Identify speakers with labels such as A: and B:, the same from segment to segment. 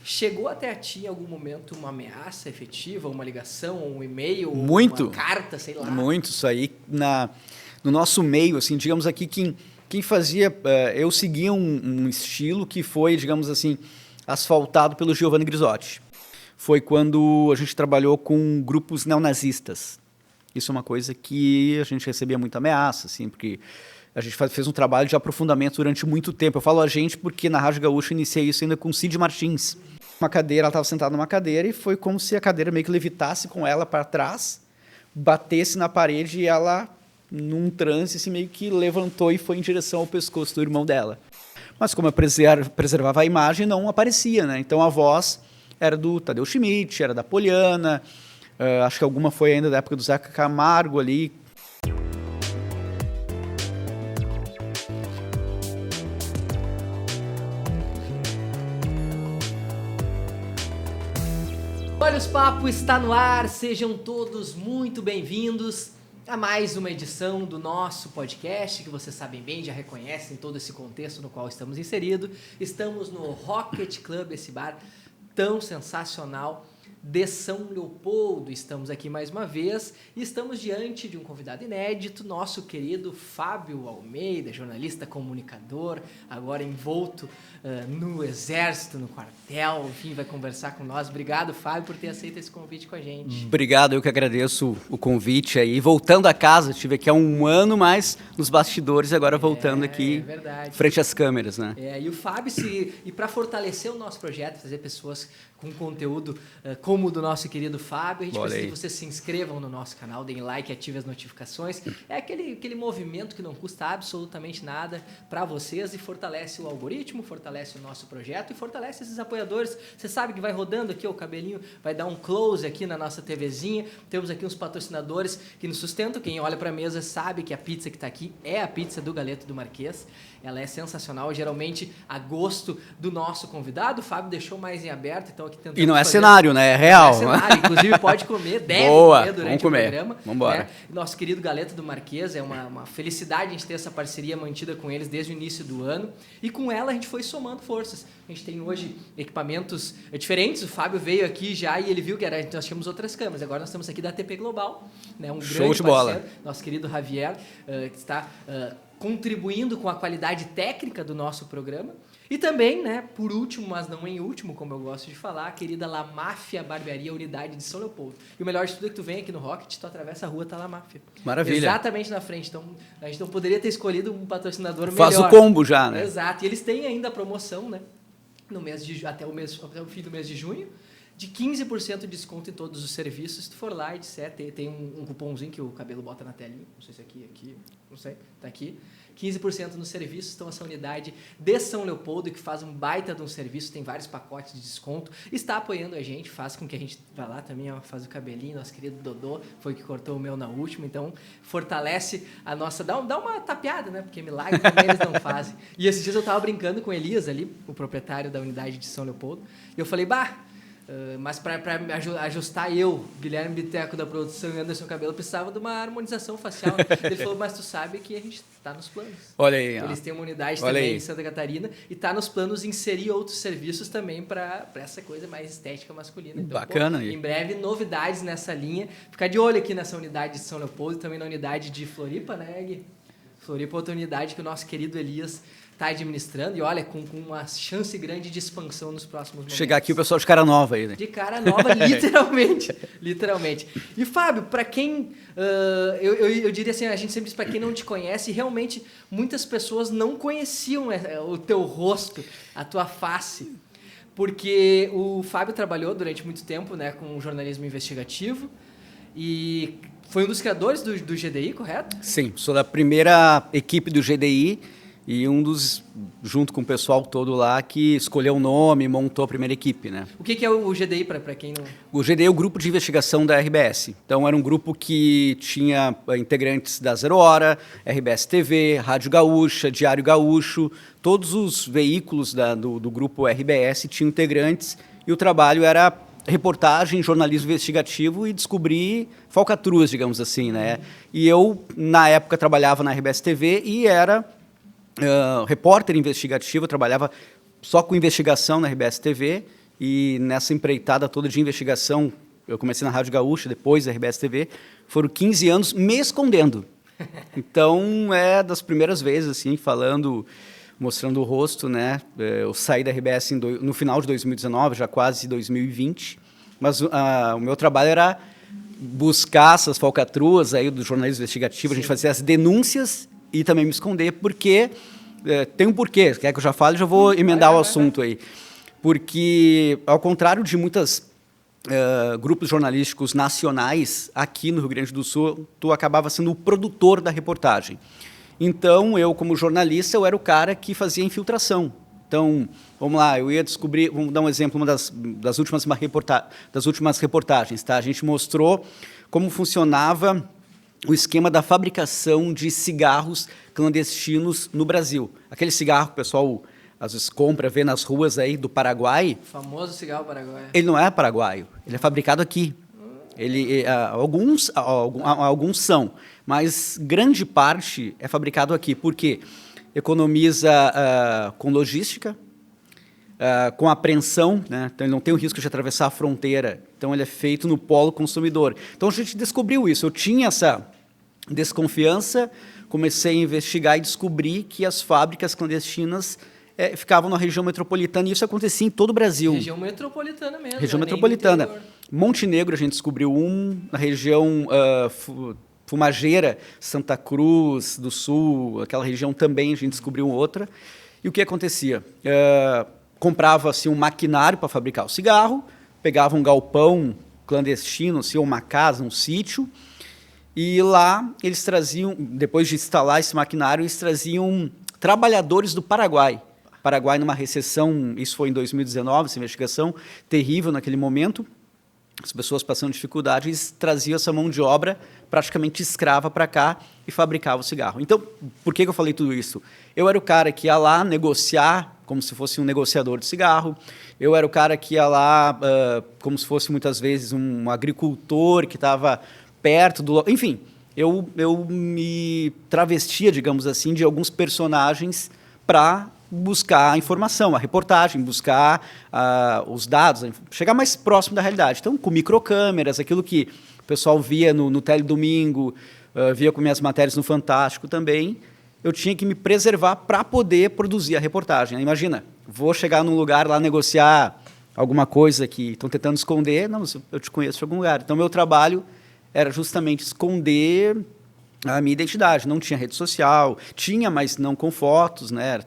A: Chegou até a ti em algum momento uma ameaça efetiva, uma ligação, um e-mail,
B: Muito,
A: uma carta, sei lá?
B: Muito, isso aí. No nosso meio, assim, digamos aqui, quem fazia... eu seguia um estilo que foi, digamos assim, asfaltado pelo Giovanni Grisotti. Foi quando a gente trabalhou com grupos neonazistas. Isso é uma coisa que a gente recebia muita ameaça, assim, porque a gente fez um trabalho de aprofundamento durante muito tempo. Eu falo a gente porque na Rádio Gaúcha eu iniciei isso ainda com Cid Martins. Uma cadeira, ela estava sentada numa cadeira e foi como se a cadeira meio que levitasse com ela para trás, batesse na parede e ela, num transe, assim, meio que levantou e foi em direção ao pescoço do irmão dela. Mas como eu preservava a imagem, não aparecia, né? Então a voz era do Tadeu Schmidt, era da Poliana, acho que alguma foi ainda da época do Zeca Camargo ali.
A: Olhos Papo está no ar, sejam todos muito bem-vindos a mais uma edição do nosso podcast, que vocês sabem bem, já reconhecem todo esse contexto no qual estamos inseridos. Estamos no Rocket Club, esse bar tão sensacional de São Leopoldo. Estamos aqui mais uma vez e estamos diante de um convidado inédito, nosso querido Fábio Almeida, jornalista, comunicador, agora envolto no exército, no quartel, enfim, vai conversar com nós. Obrigado, Fábio, por ter aceito esse convite com a gente.
B: Obrigado, eu que agradeço o convite aí. Voltando a casa, estive aqui há um ano mais nos bastidores e agora voltando aqui frente às câmeras, né?
A: E o Fábio, e para fortalecer o nosso projeto, fazer pessoas com conteúdo como o do nosso querido Fábio, a gente precisa que vocês se inscrevam no nosso canal, deem like, ativem as notificações. É aquele movimento que não custa absolutamente nada para vocês e fortalece o algoritmo, fortalece o nosso projeto e fortalece esses apoiadores. Você sabe que vai rodando aqui, o cabelinho vai dar um close aqui na nossa TVzinha. Temos aqui uns patrocinadores que nos sustentam. Quem olha para a mesa sabe que a pizza que está aqui é a pizza do Galeto do Marquês. Ela é sensacional, geralmente a gosto do nosso convidado. O Fábio deixou mais em aberto, então aqui tentando.
B: E não é cenário, né? É real.
A: Não é cenário, inclusive pode comer, deve comer durante o programa.
B: Vamos embora.
A: Né? Nosso querido Galeto do Marquês, é uma felicidade a gente ter essa parceria mantida com eles desde o início do ano. E com ela a gente foi somando forças. A gente tem hoje equipamentos diferentes. O Fábio veio aqui já e ele viu que nós tínhamos outras câmeras. Agora nós estamos aqui da ATP Global, né? Um
B: Show
A: grande
B: de bola.
A: parceiro, nosso querido Javier, que está contribuindo com a qualidade técnica do nosso programa. E também, né, por último, mas não em último, como eu gosto de falar, a querida La Máfia Barbearia, unidade de São Leopoldo. E o melhor de tudo é que tu vem aqui no Rocket, tu atravessa a rua, tá La Máfia.
B: Maravilha.
A: Exatamente na frente. Então, a gente não poderia ter escolhido um patrocinador melhor.
B: Faz o combo já, né?
A: Exato. E eles têm ainda a promoção, né, no mês até o fim do mês de junho, de 15% de desconto em todos os serviços. Se tu for lá e disser, tem um cupomzinho que o cabelo bota na telinha, não sei se aqui, não sei, tá aqui. 15% nos serviços. Então essa unidade de São Leopoldo, que faz um baita de um serviço, tem vários pacotes de desconto, está apoiando a gente, faz com que a gente vá lá também, ó, faz o cabelinho. Nosso querido Dodô foi que cortou o meu na última, então fortalece a nossa, dá uma tapeada, né, porque milagre também eles não fazem. E esses dias eu tava brincando com o Elias ali, o proprietário da unidade de São Leopoldo, e eu falei, mas para ajustar eu, Guilherme Biteco da produção e Anderson Cabelo, precisava de uma harmonização facial. Ele falou, mas tu sabe que a gente está nos planos.
B: Olha aí.
A: Eles têm uma unidade também em Santa Catarina e está nos planos inserir outros serviços também para essa coisa mais estética masculina. Então,
B: bacana.
A: Em breve, novidades nessa linha. Ficar de olho aqui nessa unidade de São Leopoldo e também na unidade de Floripa, né, Gui? Floripa é outra unidade que o nosso querido Elias está administrando e olha, com uma chance grande de expansão nos próximos momentos.
B: Chegar aqui o pessoal de cara nova aí, né?
A: De cara nova, literalmente. E Fábio, para quem, eu diria assim, a gente sempre diz para quem não te conhece, realmente muitas pessoas não conheciam o teu rosto, a tua face, porque o Fábio trabalhou durante muito tempo, né, com jornalismo investigativo e foi um dos criadores do GDI, correto?
B: Sim, sou da primeira equipe do GDI. E um dos, junto com o pessoal todo lá, que escolheu o nome, montou a primeira equipe, né?
A: O que é o GDI, para quem não...
B: O GDI é o grupo de investigação da RBS. Então, era um grupo que tinha integrantes da Zero Hora, RBS TV, Rádio Gaúcha, Diário Gaúcho. Todos os veículos do grupo RBS tinham integrantes e o trabalho era reportagem, jornalismo investigativo e descobrir falcatruas, digamos assim, né? E eu, na época, trabalhava na RBS TV e era... repórter investigativo, eu trabalhava só com investigação na RBS TV e nessa empreitada toda de investigação, eu comecei na Rádio Gaúcha, depois da RBS TV, foram 15 anos me escondendo. Então, é das primeiras vezes, assim, falando, mostrando o rosto, né? Eu saí da RBS no final de 2019, já quase 2020, mas o meu trabalho era buscar essas falcatruas aí do jornalismo investigativo, Sim. A gente fazia as denúncias e também me esconder, porque tem um porquê, quer que eu já fale, já vou emendar o assunto aí. Porque, ao contrário de muitas grupos jornalísticos nacionais, aqui no Rio Grande do Sul, tu acabava sendo o produtor da reportagem. Então, eu, como jornalista, eu era o cara que fazia infiltração. Então, vamos lá, eu ia descobrir, vamos dar um exemplo, uma das últimas reportagens. Tá? A gente mostrou como funcionava o esquema da fabricação de cigarros clandestinos no Brasil. Aquele cigarro que o pessoal às vezes compra, vê nas ruas aí do Paraguai.
A: O famoso cigarro paraguaio.
B: Ele não é paraguaio, ele é fabricado aqui. Alguns são, mas grande parte é fabricado aqui, porque economiza com logística, com apreensão, né? Então ele não tem o risco de atravessar a fronteira, então ele é feito no polo consumidor. Então a gente descobriu isso, eu tinha essa desconfiança, comecei a investigar e descobri que as fábricas clandestinas ficavam na região metropolitana, e isso acontecia em todo o Brasil.
A: Região metropolitana mesmo.
B: Região metropolitana. Montenegro, a gente descobriu na região Fumageira, Santa Cruz do Sul, aquela região também a gente descobriu outra. E o que acontecia? Comprava-se um maquinário para fabricar o cigarro, pegava um galpão clandestino, assim, uma casa, um sítio, e lá eles traziam, depois de instalar esse maquinário, eles traziam trabalhadores do Paraguai. Paraguai numa recessão, isso foi em 2019, essa investigação terrível naquele momento, as pessoas passando dificuldade, eles traziam essa mão de obra praticamente escrava para cá e fabricavam o cigarro. Então, por que eu falei tudo isso? Eu era o cara que ia lá negociar, como se fosse um negociador de cigarro, eu era o cara que ia lá, como se fosse muitas vezes um agricultor que estava perto do... Enfim, eu me travestia, digamos assim, de alguns personagens para buscar a informação, a reportagem, buscar os dados, chegar mais próximo da realidade. Então, com microcâmeras, aquilo que o pessoal via no Teledomingo, via com minhas matérias no Fantástico também, eu tinha que me preservar para poder produzir a reportagem. Imagina, vou chegar num lugar lá negociar alguma coisa que estão tentando esconder, não, eu te conheço de algum lugar. Então, meu trabalho era justamente esconder a minha identidade. Não tinha rede social, tinha, mas não com fotos, né?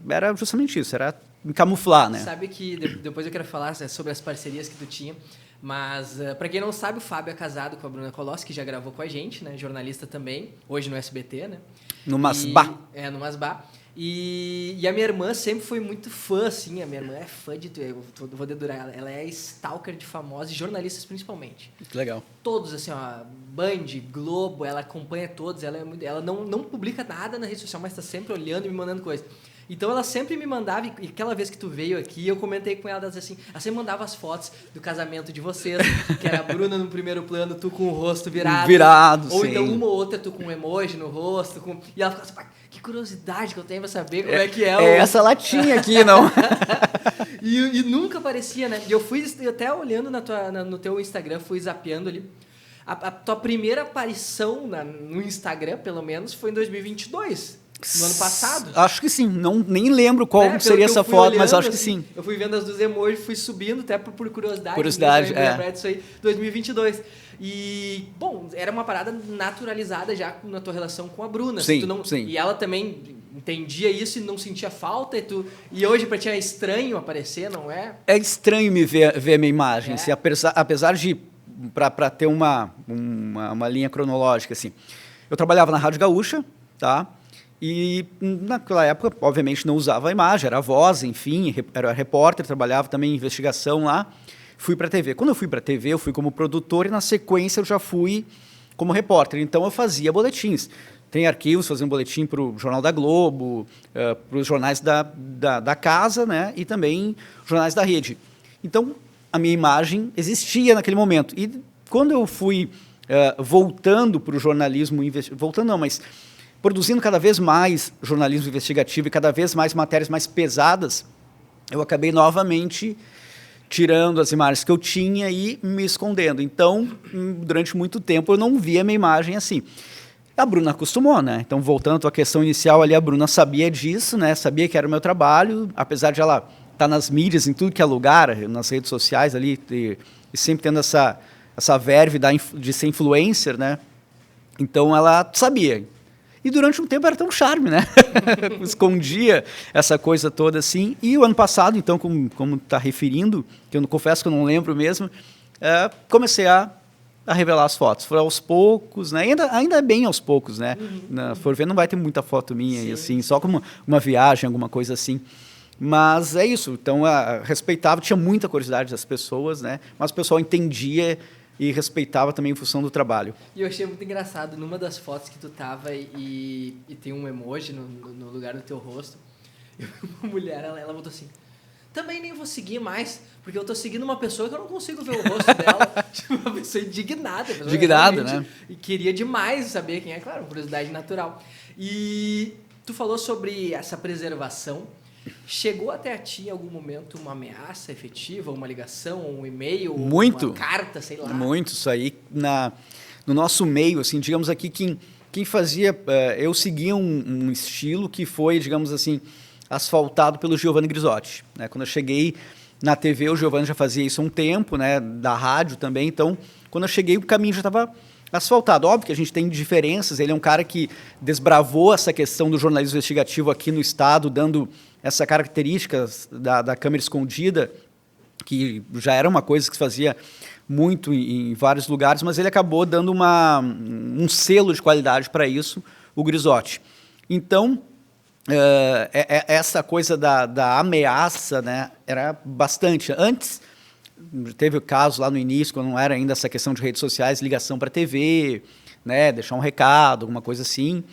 B: Era justamente isso, era me camuflar, né?
A: Sabe que depois eu quero falar sobre as parcerias que tu tinha, mas para quem não sabe, o Fábio é casado com a Bruna Colossi, que já gravou com a gente, né? Jornalista também, hoje no SBT, né?
B: No Masbá.
A: No Masbá. E a minha irmã sempre foi muito fã, assim, a minha irmã é fã de... Eu vou dedurar ela é stalker de famosos e jornalistas principalmente.
B: Que legal.
A: Todos, assim, ó, Band, Globo, ela acompanha todos, ela não publica nada na rede social, mas está sempre olhando e me mandando coisa. Então ela sempre me mandava, e aquela vez que tu veio aqui, eu comentei com ela assim, ela sempre mandava as fotos do casamento de vocês, que era a Bruna no primeiro plano, tu com o rosto virado.
B: Virado,
A: ou
B: sim.
A: Então uma ou outra tu com um emoji no rosto, e ela ficava assim, que curiosidade que eu tenho pra saber como é que é.
B: Essa latinha aqui, não.
A: e nunca aparecia, né? E eu fui até olhando no teu Instagram, fui zapeando ali. A tua primeira aparição no Instagram, pelo menos, foi em 2022. No ano passado?
B: Acho que sim. Nem lembro qual seria essa foto, olhando, mas acho que
A: assim,
B: sim.
A: Eu fui vendo as dos emojis, fui subindo, até por curiosidade.
B: Curiosidade,
A: Disso aí, 2022. E, bom, era uma parada naturalizada já na tua relação com a Bruna.
B: Sim,
A: sim. E ela também entendia isso e não sentia falta. E hoje pra ti é estranho aparecer, não é?
B: É estranho me ver a minha imagem. Assim, apesar de... Para ter uma linha cronológica, assim. Eu trabalhava na Rádio Gaúcha, tá? E naquela época, obviamente, não usava a imagem, era a voz, enfim, era repórter, trabalhava também em investigação lá. Fui para a TV. Quando eu fui para a TV, eu fui como produtor e, na sequência, eu já fui como repórter. Então, eu fazia boletins. Tem arquivos, fazia um boletim para o Jornal da Globo, para os jornais da casa, né? E também jornais da rede. Então, a minha imagem existia naquele momento. E quando eu fui voltando para o jornalismo... Voltando não, mas... produzindo cada vez mais jornalismo investigativo e cada vez mais matérias mais pesadas, eu acabei novamente tirando as imagens que eu tinha e me escondendo. Então, durante muito tempo, eu não via a minha imagem assim. A Bruna acostumou, né? Então, voltando à tua questão inicial ali, a Bruna sabia disso, né? Sabia que era o meu trabalho, apesar de ela estar nas mídias, em tudo que é lugar, nas redes sociais ali, e sempre tendo essa verve de ser influencer, né? Então, ela sabia. E durante um tempo era tão charme, né? Escondia essa coisa toda assim. E o ano passado, então, como está referindo, que eu não confesso que eu não lembro mesmo, comecei a revelar as fotos. Foi aos poucos, né? Ainda bem aos poucos, né? For ver, não vai ter muita foto minha, e assim, só como uma viagem, alguma coisa assim. Mas é isso. Então, respeitava, tinha muita curiosidade das pessoas, né? Mas o pessoal entendia e respeitava também em função do trabalho.
A: E eu achei muito engraçado, numa das fotos que tu tava e tem um emoji no lugar do teu rosto, uma mulher, ela botou assim, também nem vou seguir mais, porque eu tô seguindo uma pessoa que eu não consigo ver o rosto dela. Tipo, uma pessoa indignada.
B: Indignada, né?
A: E queria demais saber quem é, claro, curiosidade natural. E tu falou sobre essa preservação. Chegou até a ti em algum momento uma ameaça efetiva, uma ligação, um e-mail,
B: muito,
A: uma carta, sei lá?
B: Muito, isso aí no nosso meio, assim, digamos aqui, quem fazia, eu seguia um estilo que foi, digamos assim, asfaltado pelo Giovanni Grisotti, né? Quando eu cheguei na TV, o Giovanni já fazia isso há um tempo, né? Da rádio também, então, quando eu cheguei, o caminho já estava asfaltado. Óbvio que a gente tem diferenças, ele é um cara que desbravou essa questão do jornalismo investigativo aqui no estado, dando essa característica da câmera escondida, que já era uma coisa que se fazia muito em vários lugares, mas ele acabou dando um selo de qualidade para isso, o Grisotti. Então, essa coisa da ameaça, né, era bastante. Antes, teve o caso lá no início, quando não era ainda essa questão de redes sociais, ligação para a TV, né, deixar um recado, alguma coisa assim.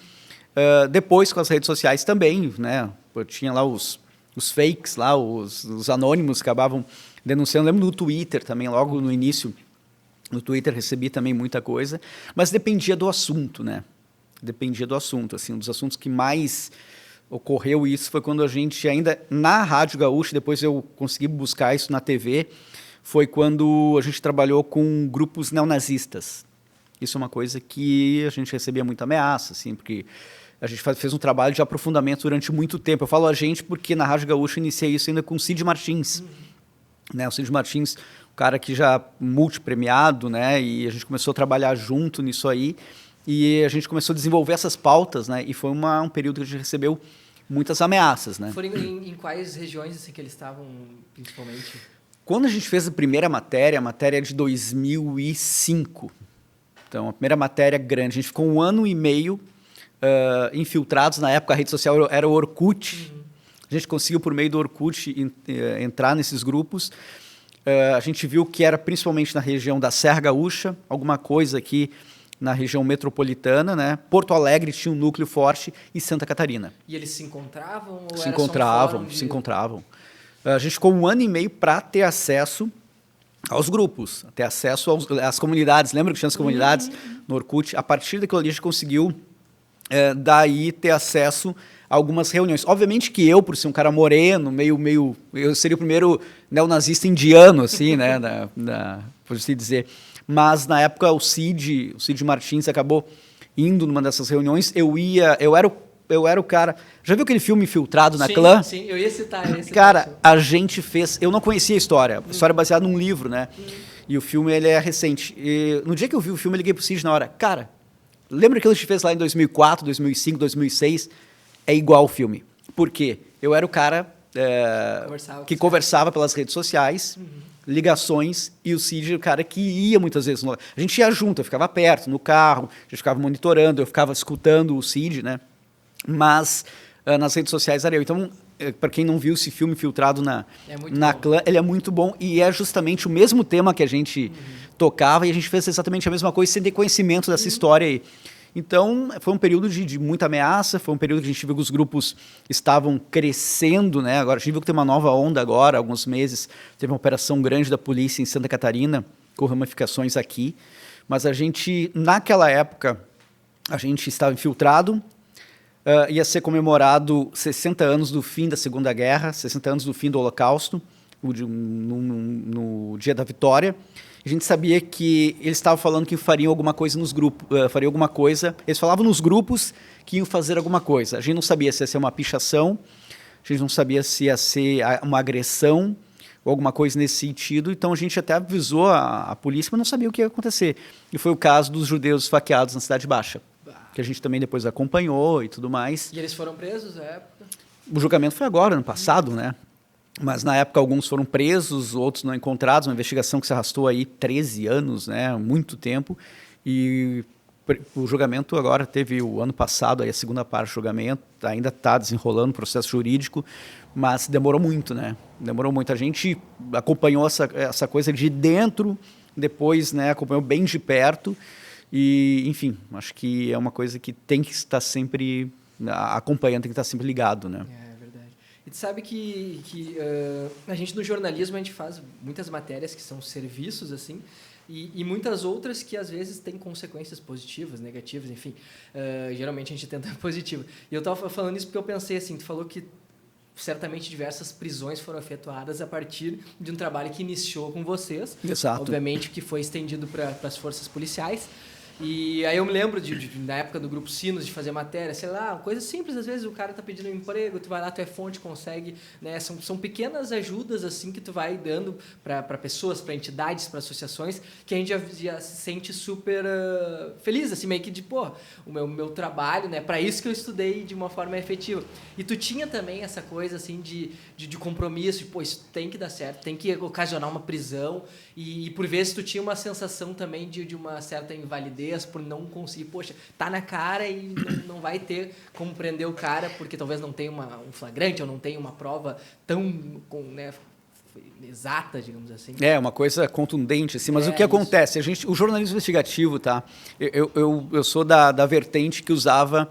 B: Depois, com as redes sociais também, né, tinha lá os fakes, lá, os anônimos que acabavam denunciando. Eu lembro no Twitter também, logo no início, no Twitter recebi também muita coisa, mas dependia do assunto, né? Dependia do assunto, assim, um dos assuntos que mais ocorreu isso foi quando a gente ainda, na Rádio Gaúcha, depois eu consegui buscar isso na TV, foi quando a gente trabalhou com grupos neonazistas. Isso é uma coisa que a gente recebia muita ameaça, assim, porque a gente fez um trabalho de aprofundamento durante muito tempo. Eu falo a gente porque na Rádio Gaúcha eu iniciei isso ainda com o Cid Martins. Né, o Cid Martins, um cara que já multipremiado, né, e a gente começou a trabalhar junto nisso aí, e a gente começou a desenvolver essas pautas, né, e foi um período que a gente recebeu muitas ameaças. Né.
A: Foram em quais regiões assim, que eles estavam, principalmente?
B: Quando a gente fez a primeira matéria, a matéria é de 2005, então a primeira matéria grande, a gente ficou 1 ano e meio infiltrados. Na época a rede social era o Orkut. A gente conseguiu, por meio do Orkut, entrar nesses grupos. A gente viu que era principalmente na região da Serra Gaúcha, alguma coisa aqui na região metropolitana, né? Porto Alegre tinha um núcleo forte e Santa Catarina.
A: E eles se encontravam? Ou
B: se encontravam. A gente ficou 1 ano e meio para ter acesso aos grupos, ter acesso às comunidades. Lembra que tinha as comunidades no Orkut? A partir daquilo ali a gente conseguiu daí ter acesso a algumas reuniões. Obviamente que eu, por ser um cara moreno, eu seria o primeiro neonazista indiano, assim, né, por assim dizer. Mas na época o Cid Martins acabou indo numa dessas reuniões. Eu era o cara. Já viu aquele filme Infiltrado na Clã?
A: Sim, eu ia citar esse.
B: Cara, a gente fez. Eu não conhecia a história. A história é baseada num livro, né? E o filme ele é recente. E no dia que eu vi o filme, eu liguei pro Cid na hora. Cara, lembra que a gente fez lá em 2004, 2005, 2006? É igual o filme. Por quê? Eu era o cara que conversava pelas redes sociais, ligações, e o Cid, o cara que ia muitas vezes. A gente ia junto, eu ficava perto, no carro, a gente ficava monitorando, eu ficava escutando o Cid, né? Mas nas redes sociais era eu. Então, para quem não viu esse filme Filtrado na Clã, ele é muito bom, e é justamente o mesmo tema que a gente tocava, e a gente fez exatamente a mesma coisa sem ter conhecimento dessa história aí. Então, foi um período de muita ameaça, foi um período que a gente viu que os grupos estavam crescendo, né? Agora, a gente viu que tem uma nova onda agora, há alguns meses, teve uma operação grande da polícia em Santa Catarina, com ramificações aqui, mas a gente, naquela época, a gente estava infiltrado, ia ser comemorado 60 anos do fim da Segunda Guerra, 60 anos do fim do Holocausto, no dia da vitória. A gente sabia que eles estavam falando que fariam alguma coisa nos grupos, eles falavam nos grupos que iam fazer alguma coisa. A gente não sabia se ia ser uma pichação, a gente não sabia se ia ser uma agressão ou alguma coisa nesse sentido, então a gente até avisou a polícia, mas não sabia o que ia acontecer. E foi o caso dos judeus esfaqueados na Cidade Baixa, que a gente também depois acompanhou e tudo mais.
A: E eles foram presos na época?
B: O julgamento foi agora, ano passado, né? Mas na época alguns foram presos, outros não encontrados, uma investigação que se arrastou aí 13 anos, né? Muito tempo. E o julgamento agora teve o ano passado, aí a segunda parte do julgamento, ainda está desenrolando o processo jurídico, mas demorou muito, né? Demorou muito. A gente acompanhou essa coisa de dentro, depois, né, acompanhou bem de perto e, enfim, acho que é uma coisa que tem que estar sempre acompanhando, tem que estar sempre ligado, né?
A: É verdade. E tu sabe que a gente no jornalismo a gente faz muitas matérias que são serviços, assim, e muitas outras que às vezes têm consequências positivas, negativas, enfim. Geralmente a gente tenta positivo. E eu estava falando isso porque eu pensei assim, tu falou que certamente diversas prisões foram efetuadas a partir de um trabalho que iniciou com vocês.
B: Exato.
A: Obviamente que foi estendido para as forças policiais. E aí eu me lembro na época do Grupo Sinos de fazer matéria, sei lá, coisa simples, às vezes o cara tá pedindo um emprego, tu vai lá, tu é fonte, consegue, né? São pequenas ajudas assim que tu vai dando para pessoas, para entidades, para associações, que a gente já se sente super feliz, assim, meio que de, pô, o meu trabalho, né? Para isso que eu estudei de uma forma efetiva. E tu tinha também essa coisa assim de compromisso, de, pô, isso tem que dar certo, tem que ocasionar uma prisão, e por vezes tu tinha uma sensação também de uma certa invalidez por não conseguir, poxa, tá na cara e não vai ter como prender o cara, porque talvez não tenha um flagrante ou não tenha uma prova tão, né, exata, digamos assim.
B: É, uma coisa contundente, assim, mas o que acontece? O jornalismo investigativo, tá? Eu sou da vertente que usava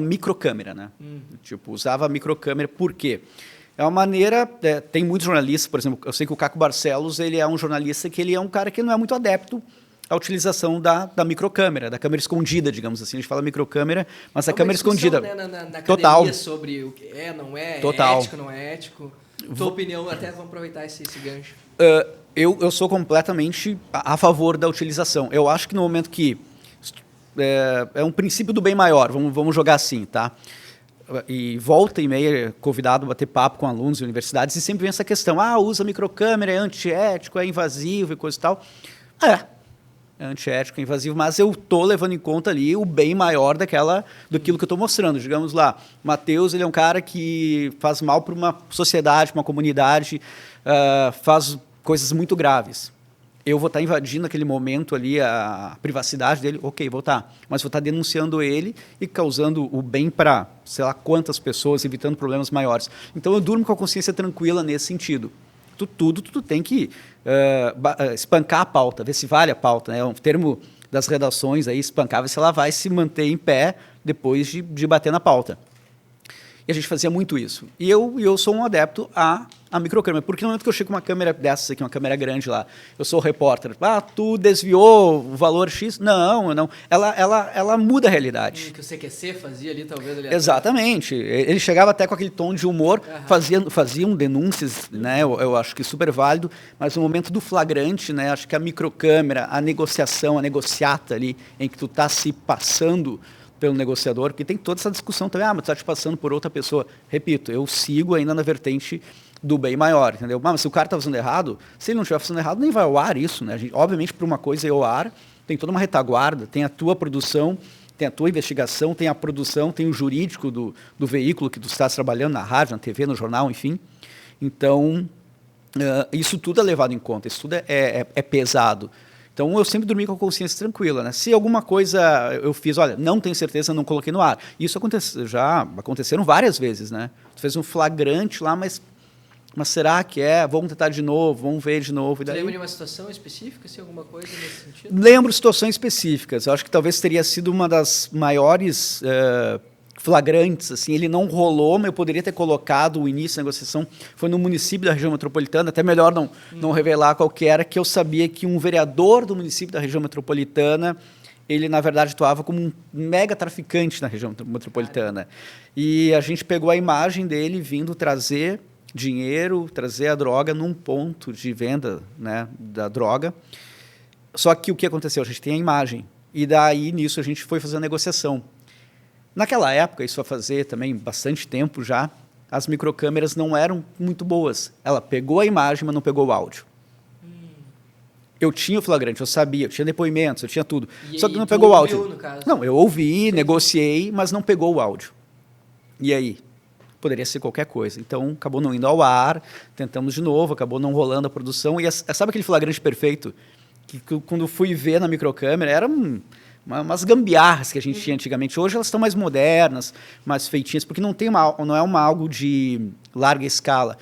B: microcâmera, né? Tipo, usava microcâmera, por quê? É uma maneira, tem muitos jornalistas, por exemplo, eu sei que o Caco Barcelos, ele é um jornalista que ele é um cara que não é muito adepto à utilização da microcâmera, da câmera escondida, digamos assim. A gente fala microcâmera, mas a câmera escondida.
A: Né, na
B: total.
A: Sobre o que não é,
B: total.
A: É ético, não é ético. Tua opinião, até vamos aproveitar esse gancho.
B: Eu sou completamente a favor da utilização. Eu acho que no momento que é um princípio do bem maior, vamos jogar assim, tá? E volta e meia convidado a bater papo com alunos de universidades e sempre vem essa questão, usa microcâmera, é antiético, é invasivo e coisa e tal. É antiético, é invasivo, mas eu estou levando em conta ali o bem maior daquilo que eu estou mostrando. Digamos lá, Matheus, ele é um cara que faz mal para uma sociedade, para uma comunidade, faz coisas muito graves. Eu vou estar invadindo naquele momento ali a privacidade dele, ok, vou estar. Mas vou estar denunciando ele e causando o bem para, sei lá, quantas pessoas, evitando problemas maiores. Então eu durmo com a consciência tranquila nesse sentido. Tu tem que espancar a pauta, ver se vale a pauta, né? É um termo das redações aí, espancar, ver se ela vai se manter em pé depois de bater na pauta. E a gente fazia muito isso. E eu sou um adepto a microcâmera, porque no momento que eu chego com uma câmera dessas aqui, uma câmera grande lá, eu sou o repórter, tu desviou o valor X? Não. Ela muda a realidade.
A: Que o CQC fazia ali, talvez. Ali
B: exatamente. Ele chegava até com aquele tom de humor, faziam denúncias, né? Eu acho que super válido, mas no momento do flagrante, né? Acho que a microcâmera, a negociação, a negociata ali, em que tu tá se passando pelo negociador, porque tem toda essa discussão também, mas tu está te passando por outra pessoa. Repito, eu sigo ainda na vertente do bem maior, entendeu? Mas se o cara está fazendo errado, se ele não estiver fazendo errado, nem vai ao ar isso, né? A gente, obviamente, para uma coisa ir ao ar, tem toda uma retaguarda, tem a tua produção, tem a tua investigação, tem a produção, tem o jurídico do veículo que tu estás trabalhando, na rádio, na TV, no jornal, enfim. Então, isso tudo é levado em conta, isso tudo é pesado. Então, eu sempre dormi com a consciência tranquila, né? Se alguma coisa eu fiz, olha, não tenho certeza, não coloquei no ar. Isso já aconteceram várias vezes, né? Tu fez um flagrante lá, mas será que é? Vamos tentar de novo, vamos ver de novo.
A: Você lembra de uma situação específica, se alguma coisa nesse sentido?
B: Lembro situações específicas. Eu acho que talvez teria sido uma das maiores flagrantes, assim, ele não rolou, mas eu poderia ter colocado o início da negociação, foi no município da região metropolitana, até melhor não revelar qual que era, que eu sabia que um vereador do município da região metropolitana, ele, na verdade, atuava como um mega traficante na região metropolitana. E a gente pegou a imagem dele vindo trazer dinheiro, trazer a droga num ponto de venda, né, da droga. Só que o que aconteceu? A gente tem a imagem. E daí, nisso, a gente foi fazer a negociação. Naquela época, isso vai fazer também bastante tempo já, as microcâmeras não eram muito boas. Ela pegou a imagem, mas não pegou o áudio. Eu tinha o flagrante, eu sabia, eu tinha depoimentos, eu tinha tudo. Só que não pegou o áudio.
A: No caso.
B: Não, eu ouvi, negociei, mas não pegou o áudio. E aí? Poderia ser qualquer coisa. Então, acabou não indo ao ar, tentamos de novo, acabou não rolando a produção. E sabe aquele flagrante perfeito? Que quando fui ver na microcâmera, eram umas gambiarras que a gente tinha antigamente. Hoje elas estão mais modernas, mais feitinhas, porque não é algo de larga escala.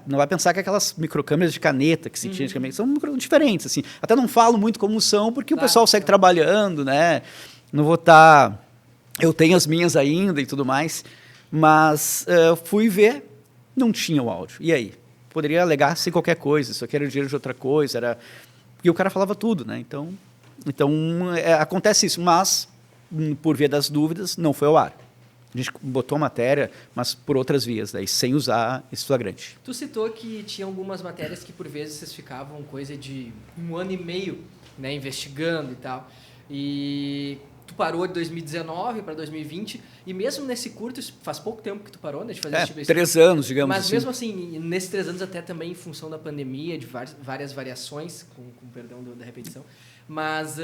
B: Não vai pensar que aquelas microcâmeras de caneta que se tinha antigamente são diferentes. Assim. Até não falo muito como são, porque o pessoal segue trabalhando, né? Não vou estar... Eu tenho as minhas ainda e tudo mais, mas fui ver, não tinha o áudio. E aí? Poderia alegar sem qualquer coisa, isso aqui era dinheiro de outra coisa, e o cara falava tudo, né? Então acontece isso, mas, por via das dúvidas, não foi ao ar. A gente botou a matéria, mas por outras vias, daí, sem usar esse flagrante.
A: Tu citou que tinha algumas matérias que, por vezes, vocês ficavam coisa de 1 ano e meio, né, investigando e tal. E tu parou de 2019 para 2020, e mesmo nesse curto, faz pouco tempo que tu parou, né, de fazer esse tipo de...
B: 3 anos, digamos
A: mas
B: assim.
A: Mas mesmo assim, nesses 3 anos, até também em função da pandemia, de várias variações, com perdão da repetição, mas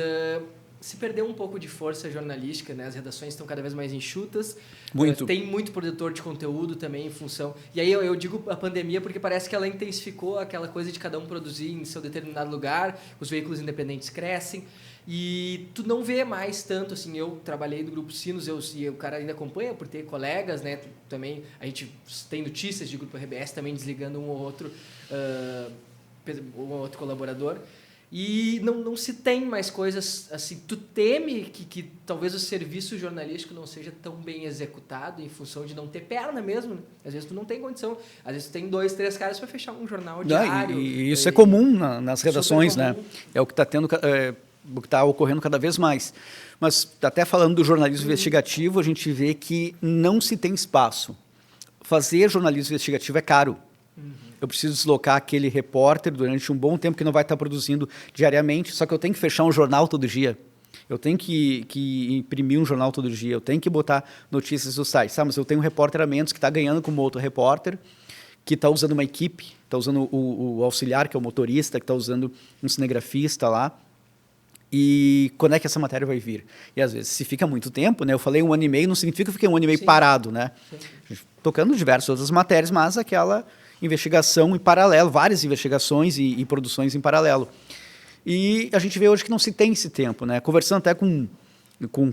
A: se perdeu um pouco de força jornalística, né? As redações estão cada vez mais enxutas.
B: Muito.
A: Tem muito produtor de conteúdo também em função... E aí eu digo a pandemia porque parece que ela intensificou aquela coisa de cada um produzir em seu determinado lugar, os veículos independentes crescem, e tu não vê mais tanto, assim, eu trabalhei no Grupo Sinos, e o cara ainda acompanha por ter colegas, né? Também a gente tem notícias de Grupo RBS também desligando um ou outro colaborador. E não se tem mais coisas assim. Tu teme que talvez o serviço jornalístico não seja tão bem executado em função de não ter perna mesmo, né? Às vezes tu não tem condição. Às vezes tu tem 2, 3 caras para fechar um jornal diário.
B: E isso é comum nas redações, né? É o que está o que está ocorrendo cada vez mais. Mas até falando do jornalismo investigativo, a gente vê que não se tem espaço. Fazer jornalismo investigativo é caro. Eu preciso deslocar aquele repórter durante um bom tempo que não vai estar produzindo diariamente, só que eu tenho que fechar um jornal todo dia. Eu tenho que imprimir um jornal todo dia, eu tenho que botar notícias no site. Mas eu tenho um repórter a menos que está ganhando como outro repórter, que está usando uma equipe, está usando o auxiliar, que é o motorista, que está usando um cinegrafista lá. E quando é que essa matéria vai vir? E às vezes, se fica muito tempo, né? Eu falei 1 ano e meio, não significa que eu fiquei 1 ano e meio parado, né? Tocando diversas outras matérias, mas aquela investigação em paralelo, várias investigações e produções em paralelo. E a gente vê hoje que não se tem esse tempo, né? Conversando até com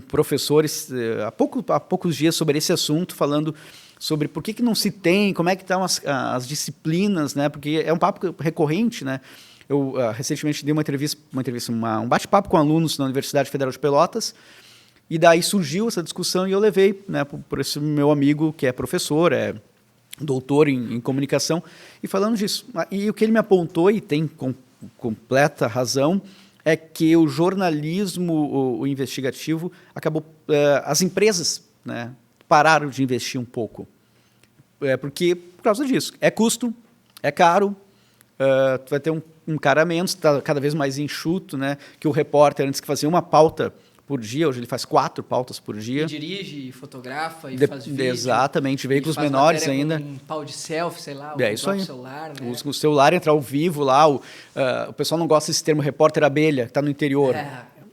B: professores há poucos dias sobre esse assunto, falando sobre por que não se tem, como é que estão as disciplinas, né? Porque é um papo recorrente, né? Eu recentemente dei um bate-papo com alunos na Universidade Federal de Pelotas, e daí surgiu essa discussão e eu levei, né, por esse meu amigo que é professor, doutor em comunicação, e falando disso. E o que ele me apontou, e tem completa razão, é que o jornalismo o investigativo acabou... as empresas, né, pararam de investir um pouco. Porque, por causa disso, é custo, é caro, tu vai ter um cara a menos, está cada vez mais enxuto, né, que o repórter, antes que fazia uma pauta por dia, hoje ele faz 4 pautas por dia.
A: E dirige, e fotografa, e faz vídeo.
B: Exatamente, veículos menores ainda.
A: Com um pau de selfie, sei lá,
B: isso aí.
A: Celular, né?
B: O celular entra ao vivo lá, o pessoal não gosta desse termo repórter abelha, que está no interior.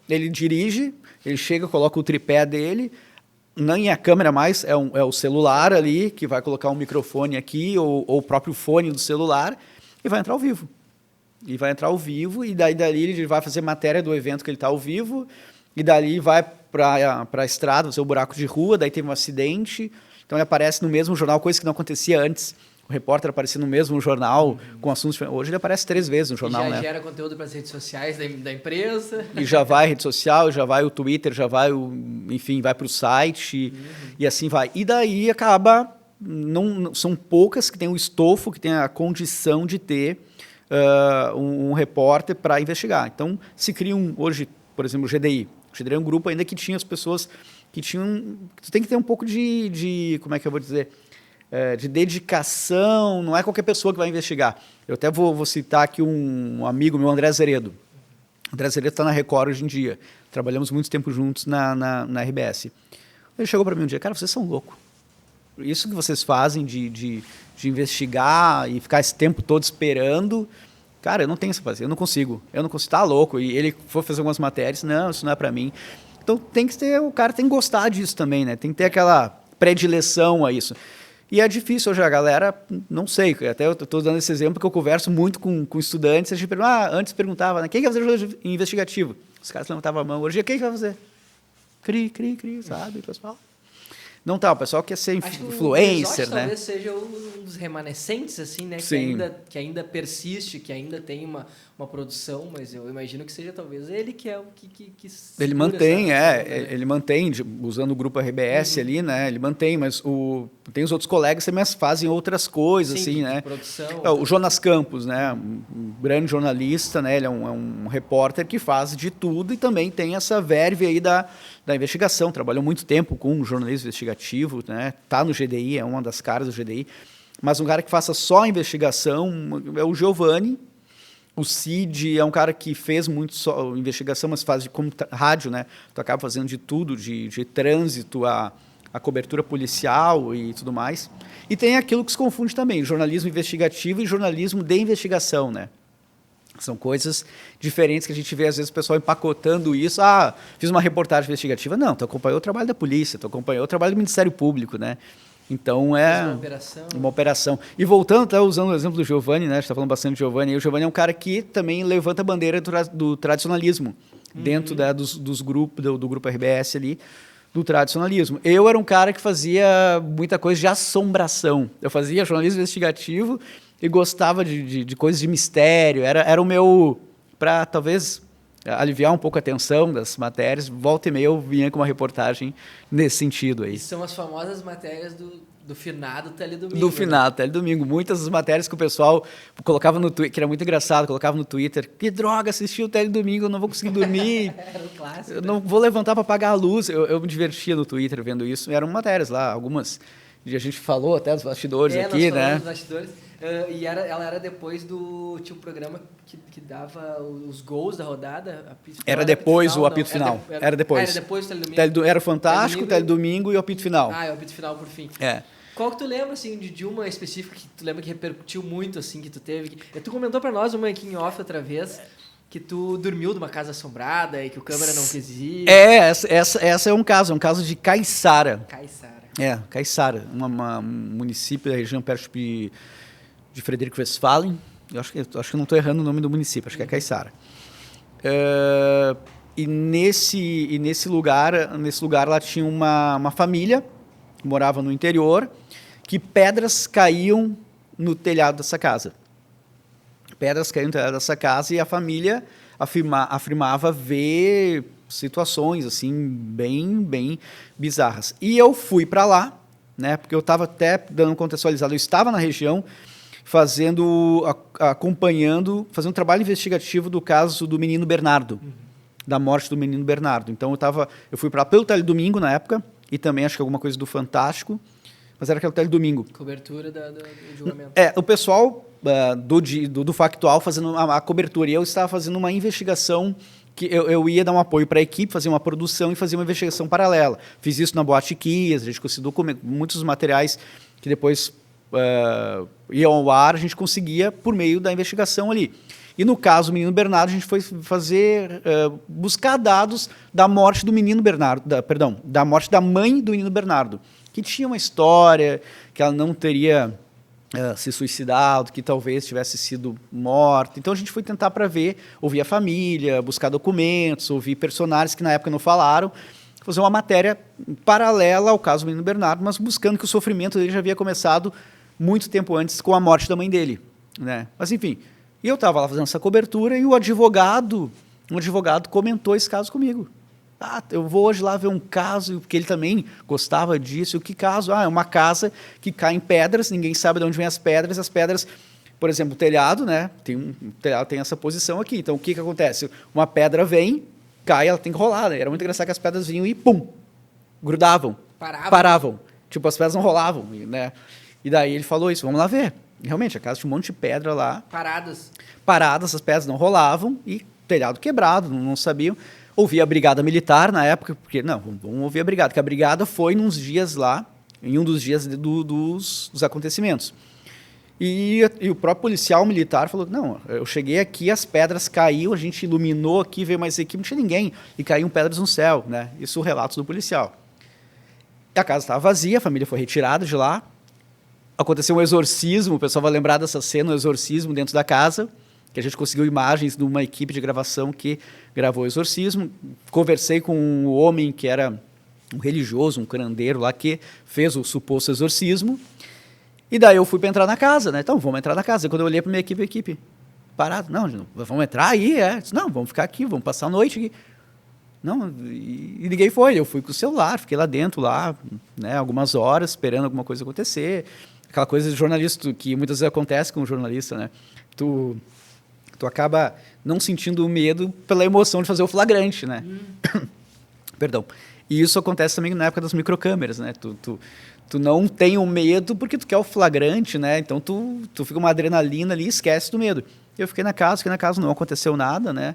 B: Ele dirige, ele chega, coloca o tripé dele, nem é a câmera mais, é o celular ali, que vai colocar um microfone aqui, ou o próprio fone do celular, e vai entrar ao vivo. E dali ele vai fazer matéria do evento que ele está ao vivo, e dali vai para a estrada, fazer o buraco de rua, daí teve um acidente, então ele aparece no mesmo jornal, coisa que não acontecia antes. O repórter aparecia no mesmo jornal, com assuntos... Hoje ele aparece 3 vezes no jornal, né?
A: Já gera conteúdo para as redes sociais da empresa.
B: E já vai a rede social, já vai o Twitter, já vai enfim, vai para o site, e assim vai. E daí acaba... são poucas que têm o estofo, que têm a condição de ter um repórter para investigar. Então, se cria hoje, por exemplo, o GDI, Considerei um grupo ainda que tinha as pessoas que tinham... Tu tem que ter um pouco de como é que eu vou dizer? De dedicação, não é qualquer pessoa que vai investigar. Eu até vou citar aqui um amigo meu, André Zeredo. O André Zeredo está na Record hoje em dia. Trabalhamos muito tempo juntos na RBS. Ele chegou para mim um dia, cara, vocês são loucos. Isso que vocês fazem de investigar e ficar esse tempo todo esperando, cara, eu não tenho essa paciência, eu não consigo, tá louco. E ele foi fazer algumas matérias, não, isso não é para mim. Então tem que ter, o cara tem que gostar disso também, né? Tem que ter aquela predileção a isso. E é difícil hoje, a galera, não sei, até eu estou dando esse exemplo que eu converso muito com estudantes, a gente pergunta, antes perguntava, né, quem vai fazer jornalismo investigativo? Os caras levantavam a mão, hoje quem vai fazer? Cri, sabe, pessoal? Não tá, o pessoal quer ser influencer, né?
A: Talvez seja um dos remanescentes, assim, né? Que ainda persiste, que ainda tem uma produção, mas eu imagino que seja talvez ele que é o que
B: ele mantém, ele mantém, usando o grupo RBS ali, né? Ele mantém, mas tem os outros colegas que também fazem outras coisas, assim, né?
A: Produção.
B: O Jonas Campos, né? Um grande jornalista, né? Ele é um repórter que faz de tudo e também tem essa verve aí da investigação. Trabalhou muito tempo com jornalismo investigativo, né? Tá no GDI, é uma das caras do GDI. Mas um cara que faça só investigação é o Giovanni. O Cid é um cara que fez muito só investigação, mas faz como rádio, né? Tu acaba fazendo de tudo, de trânsito a cobertura policial e tudo mais. E tem aquilo que se confunde também, jornalismo investigativo e jornalismo de investigação, né? São coisas diferentes que a gente vê, às vezes, o pessoal empacotando isso. Fiz uma reportagem investigativa. Não, tu acompanhou o trabalho da polícia, tu acompanhou o trabalho do Ministério Público, né? Então, uma operação. E voltando, até usando o exemplo do Giovanni, né? A gente está falando bastante do Giovanni. E o Giovanni é um cara que também levanta a bandeira do tradicionalismo dentro dos grupos, do grupo RBS ali, do tradicionalismo. Eu era um cara que fazia muita coisa de assombração. Eu fazia jornalismo investigativo e gostava de coisas de mistério. Era o meu... Para, talvez, aliviar um pouco a tensão das matérias, volta e meia eu vinha com uma reportagem nesse sentido aí.
A: E são as famosas matérias do finado Teledomingo.
B: Do finado Teledomingo. Muitas das matérias que o pessoal colocava no Twitter, que era muito engraçado, colocava no Twitter, que droga, assisti o Teledomingo, eu não vou conseguir dormir.
A: Era um clássico.
B: Eu não vou levantar para apagar a luz. Eu me divertia no Twitter vendo isso. Eram matérias lá, algumas... A gente falou até dos bastidores aqui, né?
A: Dos bastidores. E ela era depois tinha um programa que dava os gols da rodada.
B: Era depois o apito final. Era depois.
A: Era depois do Teledomingo.
B: Era o Fantástico, Teledomingo e o apito final.
A: É o apito final por fim.
B: É.
A: Qual que tu lembra, assim, de uma específica que tu lembra que repercutiu muito, assim, que tu teve? Tu comentou pra nós uma aqui em off outra vez, que tu dormiu numa casa assombrada e que o câmera não quis ir.
B: Essa é um caso de Caiçara. Caiçara, um município da região perto de Frederico Westphalen. Eu acho que eu não estou errando o nome do município, acho que é Caiçara. E nesse lugar lá tinha uma família que morava no interior, que pedras caíam no telhado dessa casa. Pedras caíam no telhado dessa casa e a família afirmava ver situações assim bem bizarras. E eu fui para lá, né? Porque eu estava até dando contextualizado, eu estava na região acompanhando, fazendo um trabalho investigativo do caso do menino Bernardo, da morte do menino Bernardo. Então eu fui para lá pelo Teledomingo na época e também acho que alguma coisa do Fantástico, mas era aquele Teledomingo.
A: Cobertura do julgamento.
B: O pessoal do Factual fazendo a cobertura e eu estava fazendo uma investigação que eu ia dar um apoio para a equipe, fazer uma produção e fazer uma investigação paralela. Fiz isso na Boate Kias, a gente conseguiu muitos materiais que depois iam ao ar, a gente conseguia por meio da investigação ali. E no caso do menino Bernardo, a gente foi buscar dados da morte do menino Bernardo, da morte da mãe do menino Bernardo, que tinha uma história, que ela não teria se suicidado, que talvez tivesse sido morta. Então a gente foi tentar para ouvir a família, buscar documentos, ouvir personagens que na época não falaram, fazer uma matéria paralela ao caso do menino Bernardo, mas buscando que o sofrimento dele já havia começado muito tempo antes com a morte da mãe dele, né? Mas enfim, eu estava lá fazendo essa cobertura e um advogado comentou esse caso comigo. Eu vou hoje lá ver um caso, porque ele também gostava disso. Que caso? É uma casa que cai em pedras, ninguém sabe de onde vem as pedras, por exemplo, o telhado, né? O telhado tem essa posição aqui. Então, o que acontece? Uma pedra vem, cai, ela tem que rolar, né? Era muito engraçado que as pedras vinham e pum, grudavam,
A: Paravam.
B: paravam. Tipo, as pedras não rolavam, né? E daí ele falou isso, vamos lá ver. E, realmente, a casa tinha um monte de pedra lá, paradas, as pedras não rolavam e telhado quebrado, não sabiam. Ouvi a brigada militar na época, porque, não, vamos ouvir a brigada, porque a brigada foi nos dias lá, em um dos dias dos acontecimentos. E o próprio policial militar falou, não, eu cheguei aqui, as pedras caíam, a gente iluminou aqui, veio mais equipe, não tinha ninguém, e caíam pedras no céu, né? Isso relatos do policial. E a casa estava vazia, a família foi retirada de lá, aconteceu um exorcismo, o pessoal vai lembrar dessa cena, um exorcismo dentro da casa, que a gente conseguiu imagens de uma equipe de gravação que gravou o exorcismo. Conversei com um homem que era um religioso, um curandeiro lá, que fez o suposto exorcismo. E daí eu fui para entrar na casa, né? Então, vamos entrar na casa. E quando eu olhei para minha equipe, a equipe, parado. Não, vamos entrar aí, é? Disse, não, vamos ficar aqui, vamos passar a noite aqui. Não, e ninguém foi. Eu fui com o celular, fiquei lá dentro, né, algumas horas, esperando alguma coisa acontecer. Aquela coisa de jornalista, que muitas vezes acontece com o jornalista, né? Tu acaba não sentindo medo pela emoção de fazer o flagrante, né? Perdão. E isso acontece também na época das microcâmeras, né? Tu não tem o medo porque tu quer o flagrante, né? Então tu fica uma adrenalina ali e esquece do medo. Eu fiquei na casa, não aconteceu nada, né?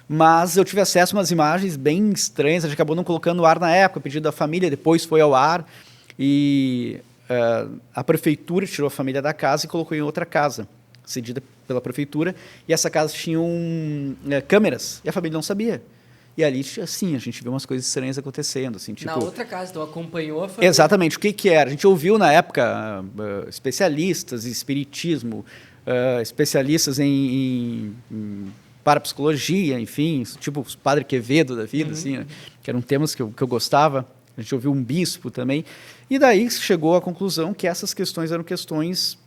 B: Mas eu tive acesso a umas imagens bem estranhas, a gente acabou não colocando no ar na época, pedido da família, depois foi ao ar, e a prefeitura tirou a família da casa e colocou em outra casa, cedida pela prefeitura, e essa casa tinha câmeras, e a família não sabia. E ali, assim, a gente viu umas coisas estranhas acontecendo. Assim, tipo,
A: na outra casa, então acompanhou a família.
B: Exatamente, o que era? A gente ouviu na época especialistas em espiritismo, especialistas em parapsicologia, enfim, tipo os Padre Quevedo da vida, assim, né? Que eram temas que eu gostava. A gente ouviu um bispo também. E daí chegou à conclusão que essas questões eram questões...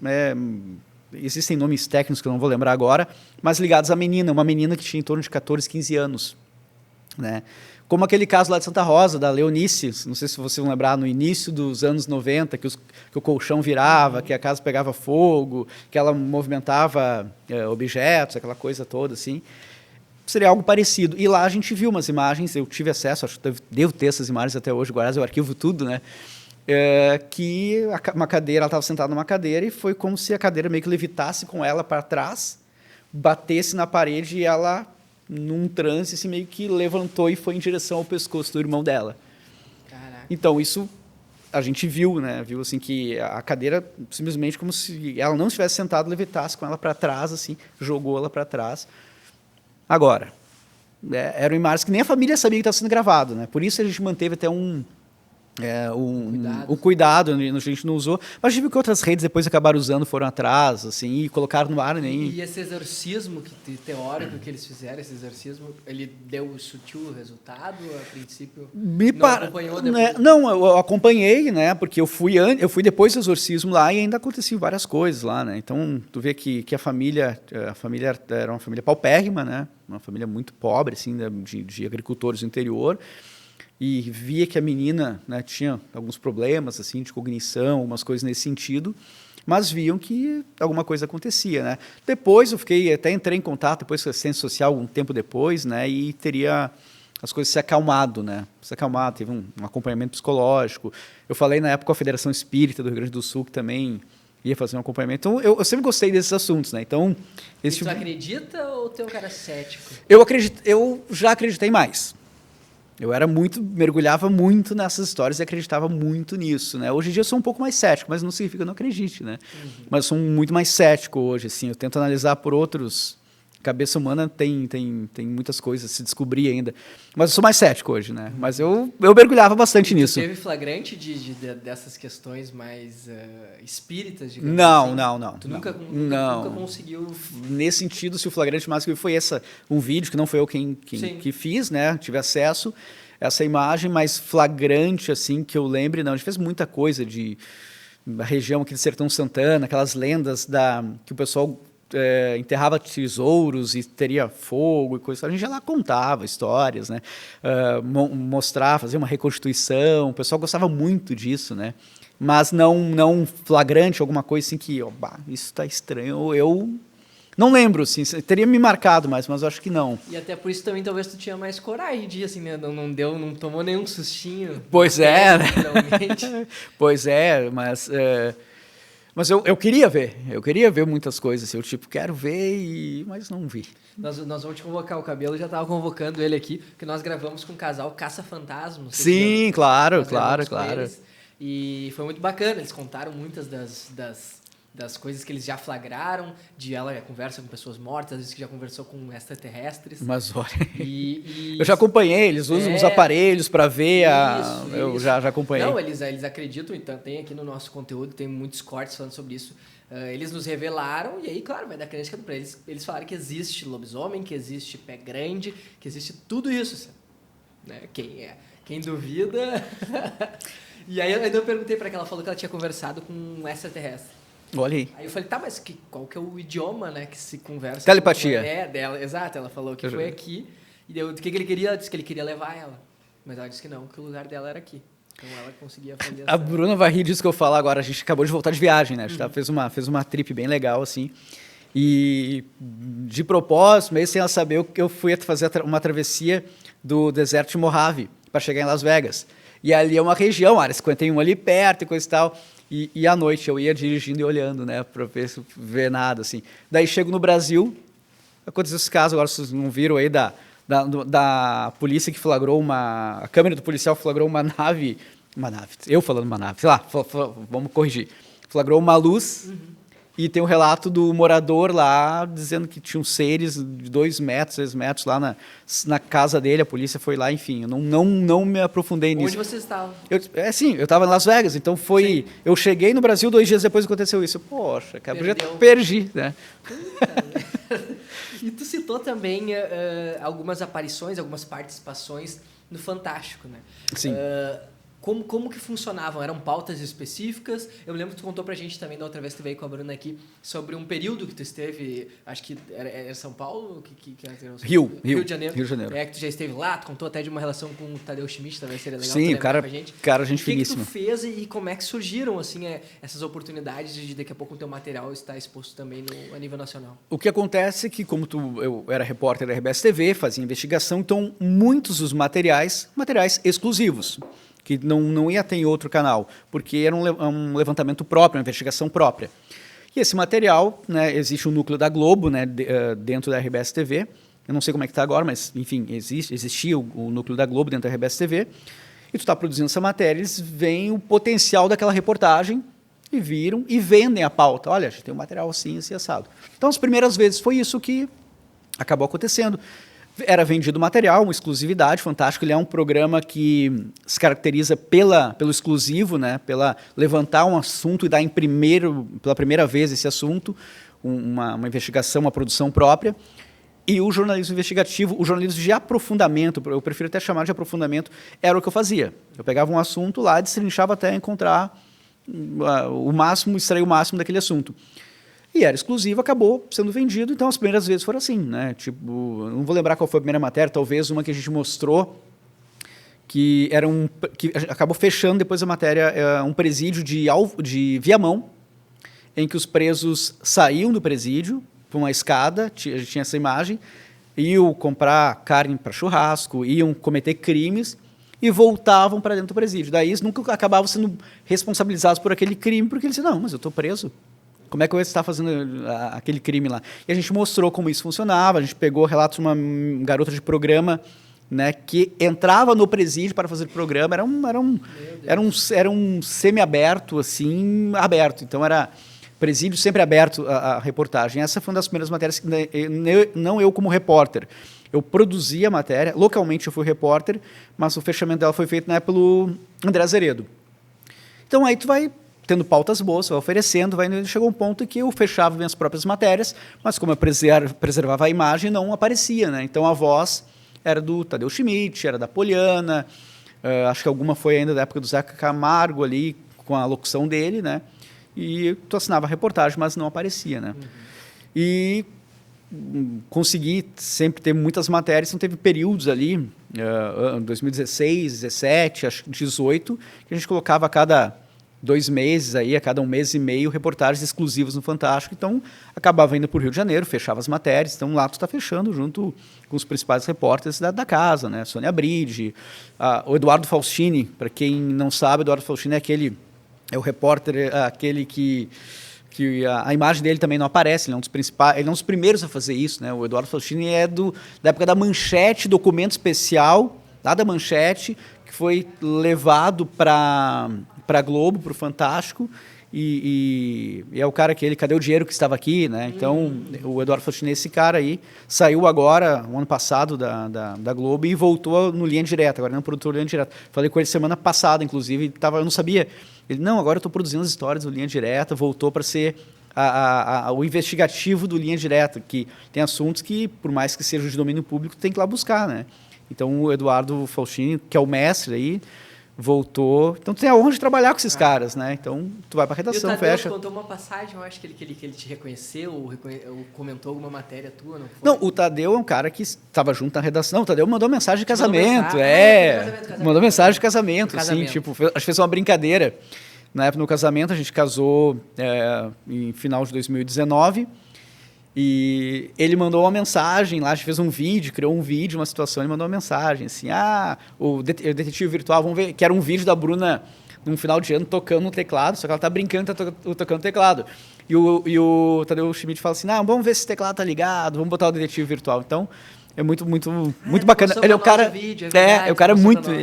B: existem nomes técnicos que eu não vou lembrar agora, mas ligados à menina, uma menina que tinha em torno de 14, 15 anos. Né? Como aquele caso lá de Santa Rosa, da Leonice, não sei se vocês vão lembrar, no início dos anos 90, que o colchão virava, que a casa pegava fogo, que ela movimentava objetos, aquela coisa toda, assim. Seria algo parecido. E lá a gente viu umas imagens, eu tive acesso, acho que devo ter essas imagens até hoje, guardadas, eu arquivo tudo, né? Que uma cadeira, ela estava sentada numa cadeira e foi como se a cadeira meio que levitasse com ela para trás, batesse na parede e ela, num transe, assim, meio que levantou e foi em direção ao pescoço do irmão dela.
A: Caraca.
B: Então, isso a gente viu, né? Viu assim que a cadeira, simplesmente como se ela não estivesse sentada, levitasse com ela para trás, assim, jogou ela para trás. Agora, eram imagens que nem a família sabia que estava sendo gravado, né? Por isso a gente manteve até um cuidado, a gente não usou, mas a gente viu que outras redes depois acabaram usando, foram atrás, assim, e colocaram no ar.
A: E esse exorcismo teórico que eles fizeram, esse exorcismo, ele deu sutil resultado a princípio? Acompanhou depois?
B: Não, eu acompanhei, né, porque eu fui depois do exorcismo lá e ainda aconteciam várias coisas lá, né, então tu vê que a família era uma família paupérrima, né, uma família muito pobre, assim, de agricultores do interior, e via que a menina, né, tinha alguns problemas assim de cognição, umas coisas nesse sentido, mas viam que alguma coisa acontecia, né? Depois eu até entrei em contato depois com a assistência social um tempo depois, né, e teria as coisas se acalmado, né? Teve um acompanhamento psicológico. Eu falei na época com a Federação Espírita do Rio Grande do Sul que também ia fazer um acompanhamento. Então eu sempre gostei desses assuntos, né? Então,
A: tu acredita ou tu é um cara cético?
B: Eu já acreditei mais. Eu mergulhava muito nessas histórias e acreditava muito nisso, né? Hoje em dia eu sou um pouco mais cético, mas não significa que eu não acredite, né? Mas eu sou muito mais cético hoje, assim. Eu tento analisar por outros. Cabeça humana tem muitas coisas a se descobrir ainda. Mas eu sou mais cético hoje, né? Mas eu mergulhava bastante nisso.
A: Teve flagrante dessas questões mais espíritas, digamos
B: assim? Não.
A: Tu nunca conseguiu...
B: Nesse sentido, se o flagrante mais que foi um vídeo, que não foi eu quem que fiz, né? Tive acesso a essa imagem, mas flagrante, assim, que eu lembre, não. A gente fez muita coisa da região aqui de Sertão Santana, aquelas lendas que o pessoal... enterrava tesouros e teria fogo e coisas. A gente já lá contava histórias, né? Mostrar, fazer uma reconstituição. O pessoal gostava muito disso, né? Mas não flagrante, alguma coisa assim que, isso está estranho. Eu Não lembro, assim, teria me marcado mais, mas eu acho que não.
A: E até por isso também talvez tu tinha mais coragem de, assim, né? Não tomou nenhum sustinho.
B: Pois é, né?
A: Finalmente.
B: Pois é, mas eu queria ver muitas coisas, assim, eu tipo, quero ver, mas não vi.
A: Nós vamos te convocar, o Cabelo já estava convocando ele aqui, porque nós gravamos com o casal Caça-Fantasmas.
B: Sim, claro.
A: Eles, e foi muito bacana, eles contaram muitas das coisas que eles já flagraram, de ela conversa com pessoas mortas, diz que já conversou com extraterrestres.
B: Mas olha,
A: E
B: eu já acompanhei, eles usam os aparelhos para ver, eu já acompanhei.
A: Não, eles acreditam, então tem aqui no nosso conteúdo, tem muitos cortes falando sobre isso. Eles nos revelaram, e aí, claro, vai dar crença para eles. Eles falaram que existe lobisomem, que existe pé grande, que existe tudo isso. Né? Quem duvida... E aí eu perguntei para ela, falou que ela tinha conversado com um extraterrestre.
B: Olha aí.
A: Aí eu falei, tá, mas qual que é o idioma, né, que se conversa?
B: Telepatia.
A: Dela, exato. Ela falou que foi aqui. E do que ele queria? Ela disse que ele queria levar ela. Mas ela disse que não, que o lugar dela era aqui. Então ela conseguia fazer
B: A Bruna vai rir disso que eu falo agora. A gente acabou de voltar de viagem, né? A gente fez uma trip bem legal, assim. E de propósito, mesmo sem ela saber, eu fui fazer uma travessia do deserto de Mojave para chegar em Las Vegas. E ali é uma região, área 51 ali perto e coisa e tal. E à noite eu ia dirigindo e olhando, né, para ver nada, assim. Daí chego no Brasil, aconteceu esse caso, agora vocês não viram aí, da polícia que flagrou a câmera do policial flagrou uma nave, eu falando uma nave, sei lá, vamos corrigir. Flagrou uma luz e tem o relato do morador lá dizendo que tinham seres de 2 metros, 3 metros lá na casa dele, a polícia foi lá, enfim, eu não me aprofundei nisso.
A: Onde você estava?
B: Eu estava em Las Vegas, então foi... Sim. Eu cheguei no Brasil 2 dias depois que aconteceu isso. Poxa, cara, eu já perdi, né?
A: E tu citou também algumas aparições, algumas participações no Fantástico, né?
B: Sim.
A: Como que funcionavam? Eram pautas específicas? Eu lembro que tu contou pra gente também da outra vez que tu veio com a Bruna aqui sobre um período que tu esteve, acho que era São Paulo?
B: Rio
A: de Janeiro.
B: Rio de Janeiro.
A: Que tu já esteve lá, tu contou até de uma relação com o Tadeu Schmidt, talvez seria legal.
B: Sim, cara, gente finíssima.
A: O que tu fez e como é que surgiram assim, essas oportunidades de daqui a pouco o teu material estar exposto também a nível nacional?
B: O que acontece é que, como eu era repórter da RBS TV, fazia investigação, então muitos dos materiais exclusivos, que não ia ter em outro canal, porque era um levantamento próprio, uma investigação própria. E esse material, né, existe um núcleo da Globo, né, dentro da RBS TV, eu não sei como é que está agora, mas, enfim, existia o núcleo da Globo dentro da RBS TV, e tu está produzindo essa matéria, eles veem o potencial daquela reportagem, e viram e vendem a pauta. Olha, a gente tem um material assim, assim, assado. Então, as primeiras vezes foi isso que acabou acontecendo. Era vendido material, uma exclusividade, Fantástico. Ele é um programa que se caracteriza pelo exclusivo, né? Pela levantar um assunto e dar pela primeira vez esse assunto, uma investigação, uma produção própria. E o jornalismo investigativo, o jornalismo de aprofundamento, eu prefiro até chamar de aprofundamento, era o que eu fazia. Eu pegava um assunto lá, destrinchava até encontrar extrair o máximo daquele assunto. E era exclusivo, acabou sendo vendido, então as primeiras vezes foram assim, né? Tipo, não vou lembrar qual foi a primeira matéria, talvez uma que a gente mostrou, que acabou fechando depois da matéria, um presídio de Viamão, em que os presos saíam do presídio por uma escada, a gente tinha essa imagem, iam comprar carne para churrasco, iam cometer crimes e voltavam para dentro do presídio. Daí eles nunca acabavam sendo responsabilizados por aquele crime, porque eles diziam, não, mas eu estou preso. Como é que eu ia estar fazendo aquele crime lá? E a gente mostrou como isso funcionava, a gente pegou relatos de uma garota de programa, né, que entrava no presídio para fazer o programa, era um semi-aberto, assim, aberto. Então, era presídio sempre aberto a reportagem. Essa foi uma das primeiras matérias, não eu como repórter. Eu produzia a matéria, localmente eu fui repórter, mas o fechamento dela foi feito, né, pelo André Azeredo. Então, aí tu vai tendo pautas boas, vai oferecendo, chegou um ponto que eu fechava minhas próprias matérias, mas como eu preservava a imagem, não aparecia, né? Então a voz era do Tadeu Schmidt, era da Poliana, acho que alguma foi ainda da época do Zeca Camargo ali, com a locução dele, né? E tu assinava a reportagem, mas não aparecia, né? E consegui sempre ter muitas matérias, então teve períodos ali, 2016, 17, acho que 18, que a gente colocava a cada 2 meses, aí, a cada 1 mês e meio, reportagens exclusivas no Fantástico. Então, acabava indo para o Rio de Janeiro, fechava as matérias. Então, lá tu está fechando junto com os principais repórteres da casa, né? Sônia Bride, o Eduardo Faustini. Para quem não sabe, o Eduardo Faustini é o repórter, aquele que a imagem dele também não aparece, ele é um dos principais, ele é um dos primeiros a fazer isso, né? O Eduardo Faustini é da época da Manchete, documento especial, lá da Manchete, que foi levado para a Globo, para o Fantástico, e é o cara aquele, cadê o dinheiro que estava aqui, né? Então, o Eduardo Faustini, esse cara aí, saiu agora, o ano passado, da Globo, e voltou no Linha Direta, agora não é um produtor Linha Direta. Falei com ele semana passada, inclusive, eu não sabia. Ele, não, agora eu estou produzindo as histórias do Linha Direta, voltou para ser o investigativo do Linha Direta, que tem assuntos que, por mais que sejam de domínio público, tem que ir lá buscar, né? Então, o Eduardo Faustini, que é o mestre aí, voltou. Então, tu tem a honra de trabalhar com esses caras, né? Então, tu vai para a redação,
A: e o Tadeu
B: fecha.
A: contou uma passagem, eu acho que ele te reconheceu, ou comentou alguma matéria tua, não foi?
B: Não, o Tadeu é um cara que estava junto na redação. O Tadeu mandou mensagem de casamento, mandou mensagem de casamento, assim, tipo, acho que fez uma brincadeira. Na época, no casamento, a gente casou em final de 2019, e ele mandou uma mensagem lá, a gente fez um vídeo, criou um vídeo, uma situação, ele mandou uma mensagem, assim, o detetive virtual, vamos ver, que era um vídeo da Bruna num final de ano tocando no teclado, só que ela tá brincando, tá tocando teclado. E o Tadeu Schmidt fala assim, não, vamos ver se esse teclado tá ligado, vamos botar o detetive virtual. Então, é muito bacana. Ele é um cara,
A: vídeo, verdade,
B: ele é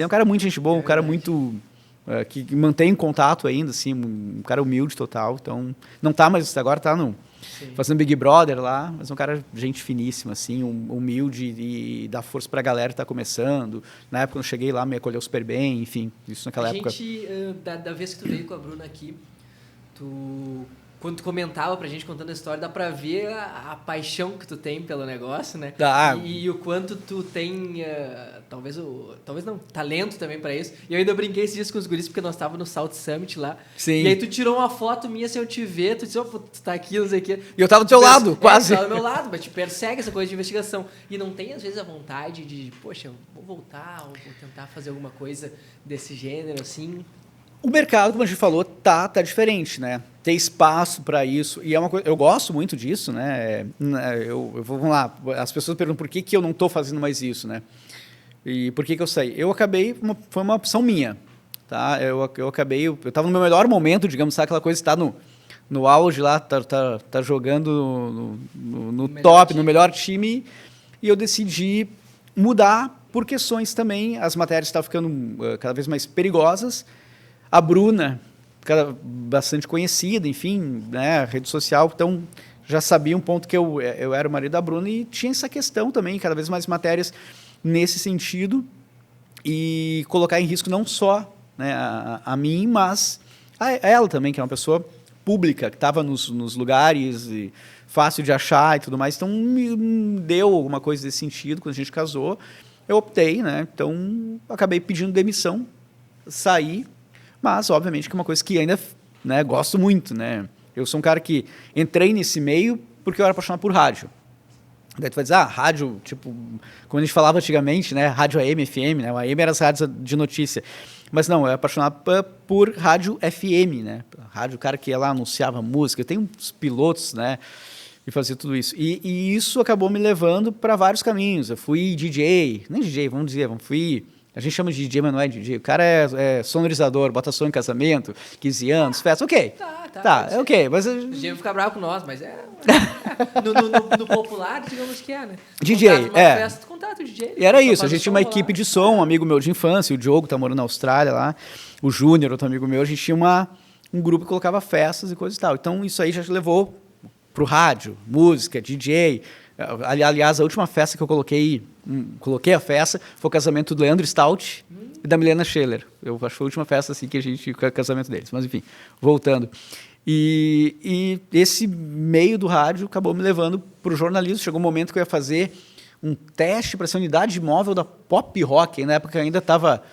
B: um cara muito gente boa, um cara muito que mantém contato ainda, assim, um cara humilde total. Então, não tá, mas agora tá fazendo Big Brother lá, mas um cara gente finíssima, assim, humilde e dá força pra galera que tá começando. Na época, quando eu cheguei lá, me acolheu super bem, enfim, isso naquela época.
A: A gente, da vez que tu veio com a Bruna aqui, quando tu comentava pra gente, contando a história, dá pra ver a paixão que tu tem pelo negócio, né? E o quanto tu tem, talvez não, talento também pra isso. E eu ainda brinquei esses dias com os guris, porque nós estávamos no South Summit lá.
B: Sim.
A: E aí tu tirou uma foto minha sem eu te ver, tu disse, tu tá aqui, não sei o quê.
B: E eu tava do teu lado, quase.
A: Tu tava do meu lado, mas te persegue essa coisa de investigação. E não tem, às vezes, a vontade de, poxa, vou voltar, ou vou tentar fazer alguma coisa desse gênero, assim...
B: O mercado, como a gente falou, tá diferente, né? Tem espaço para isso e é uma coisa. Eu gosto muito disso, né? Vamos lá. As pessoas perguntam por que eu não estou fazendo mais isso, né? E por que eu saí? Eu acabei, foi uma opção minha, tá? Eu estava no meu melhor momento, digamos, sabe aquela coisa que está no auge lá, tá jogando no top, time. No melhor time, e eu decidi mudar por questões também. As matérias estavam ficando cada vez mais perigosas. A Bruna, bastante conhecida, enfim, né, rede social, então já sabia um ponto que eu era o marido da Bruna e tinha essa questão também, cada vez mais matérias nesse sentido e colocar em risco não só, né, a mim, mas a ela também, que é uma pessoa pública, que estava nos lugares e fácil de achar e tudo mais, então me deu alguma coisa desse sentido quando a gente casou, eu optei, né, então acabei pedindo demissão, saí. Mas, obviamente, que é uma coisa que ainda, né, gosto muito, né? Eu sou um cara que entrei nesse meio porque eu era apaixonado por rádio. Daí tu vai dizer, rádio, tipo, como a gente falava antigamente, né? Rádio AM, FM, né? O AM era as rádios de notícia. Mas não, eu era apaixonado por rádio FM, né? Rádio, o cara que ia lá, anunciava música. Eu tenho uns pilotos, né? E fazia tudo isso. E isso acabou me levando para vários caminhos. Eu fui DJ, nem DJ, fui... A gente chama de DJ, mas não é DJ. O cara é sonorizador, bota som em casamento, 15 anos, festa, ok. Tá, é ok. Mas... O
A: DJ vai ficar bravo com nós, mas no popular, digamos que né?
B: DJ,
A: festa, contato o DJ.
B: E era isso, a gente tinha uma equipe de som, um amigo meu de infância, o Diogo tá morando na Austrália lá, o Júnior, outro amigo meu, a gente tinha um grupo que colocava festas e coisa e tal. Então, isso aí já levou pro rádio, música, DJ... Aliás, a última festa que eu coloquei a festa, foi o casamento do Leandro Stout e da Milena Scheller. Eu acho que foi a última festa assim, que a gente... o casamento deles. Mas, enfim, voltando. E esse meio do rádio acabou me levando para o jornalismo. Chegou um momento que eu ia fazer um teste para ser unidade móvel da Pop Rock. Na época ainda estava...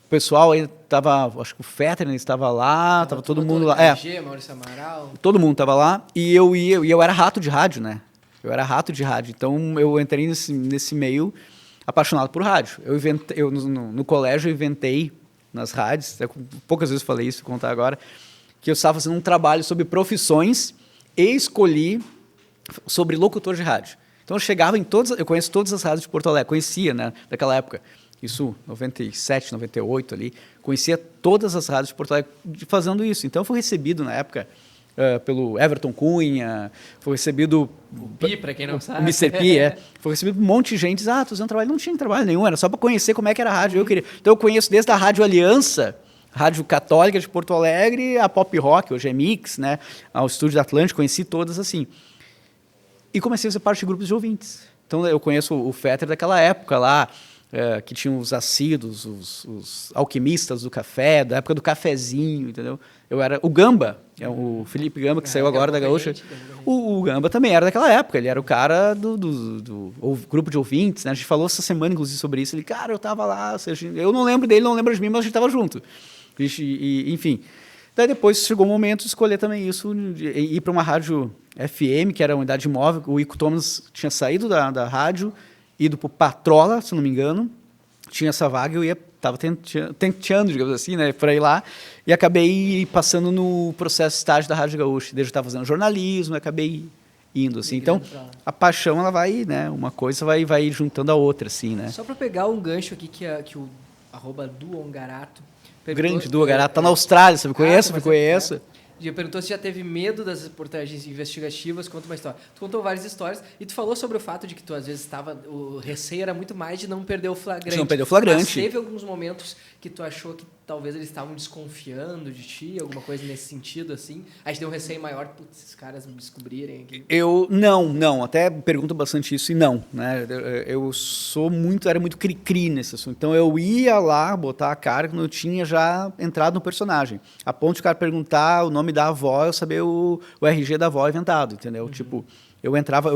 B: O pessoal ainda estava... Acho que o Fetter estava lá, estava todo mundo lá.
A: Maurício Amaral.
B: Todo mundo estava lá. E eu era rato de rádio, né? Eu era rato de rádio, então eu entrei nesse meio apaixonado por rádio. No colégio eu inventei nas rádios, poucas vezes falei isso, vou contar agora, que eu estava fazendo um trabalho sobre profissões e escolhi sobre locutor de rádio. Então eu chegava em todas, eu conheço todas as rádios de Porto Alegre, conhecia, né, daquela época, isso 97, 98 ali, conhecia todas as rádios de Porto Alegre fazendo isso. Então eu fui recebido na época pelo Everton Cunha, foi recebido...
A: O Pi, para quem não sabe.
B: O Mr. Pi, foi recebido por um monte de gente, diz, tô fazendo trabalho, não tinha trabalho nenhum, era só para conhecer como é que era a rádio, eu queria. Então eu conheço desde a Rádio Aliança, Rádio Católica de Porto Alegre, a Pop Rock, hoje é Mix, né, ao Estúdio da Atlântica, conheci todas assim. E comecei a fazer parte de grupos de ouvintes. Então eu conheço o Fetter daquela época lá, que tinham os assíduos, os alquimistas do café, da época do cafezinho, entendeu? Eu era o Gamba, o Felipe Gamba, que saiu agora da Gaúcha. O Gamba também era daquela época, ele era o cara do grupo de ouvintes, né? A gente falou essa semana, inclusive, sobre isso. Ele, cara, eu tava lá, ou seja, eu não lembro dele, não lembro de mim, mas a gente tava junto. Enfim. Daí depois chegou o momento de escolher também isso, de ir para uma rádio FM, que era uma unidade móvel. O Ico Thomas tinha saído da rádio, ido para o Patrola, se não me engano, tinha essa vaga, eu estava tenteando, digamos assim, né, para ir lá, e acabei passando no processo de estágio da Rádio Gaúcha. Desde eu estava fazendo jornalismo, acabei indo, assim. Então, a paixão, ela vai, né, uma coisa vai juntando a outra, assim, né.
A: Só para pegar um gancho aqui que o @duongarato...
B: Grande Duongarato, tá na Austrália, você me conhece? Me conheço.
A: Perguntou se já teve medo das reportagens investigativas. Conta uma história. Tu contou várias histórias e tu falou sobre o fato de que tu às vezes o receio era muito mais de não perder o flagrante.
B: De não perder o flagrante.
A: Mas teve alguns momentos que tu achou que talvez eles estavam desconfiando de ti, alguma coisa nesse sentido, assim? Aí te deu um receio maior, putz, esses caras me descobrirem aqui.
B: Não, até pergunto bastante isso e não, né? Eu era muito cri-cri nesse assunto. Então eu ia lá botar a cara quando eu tinha já entrado no personagem. A ponto de o cara perguntar o nome da avó, eu saber o RG da avó inventado, entendeu? Uhum. Tipo, eu entrava,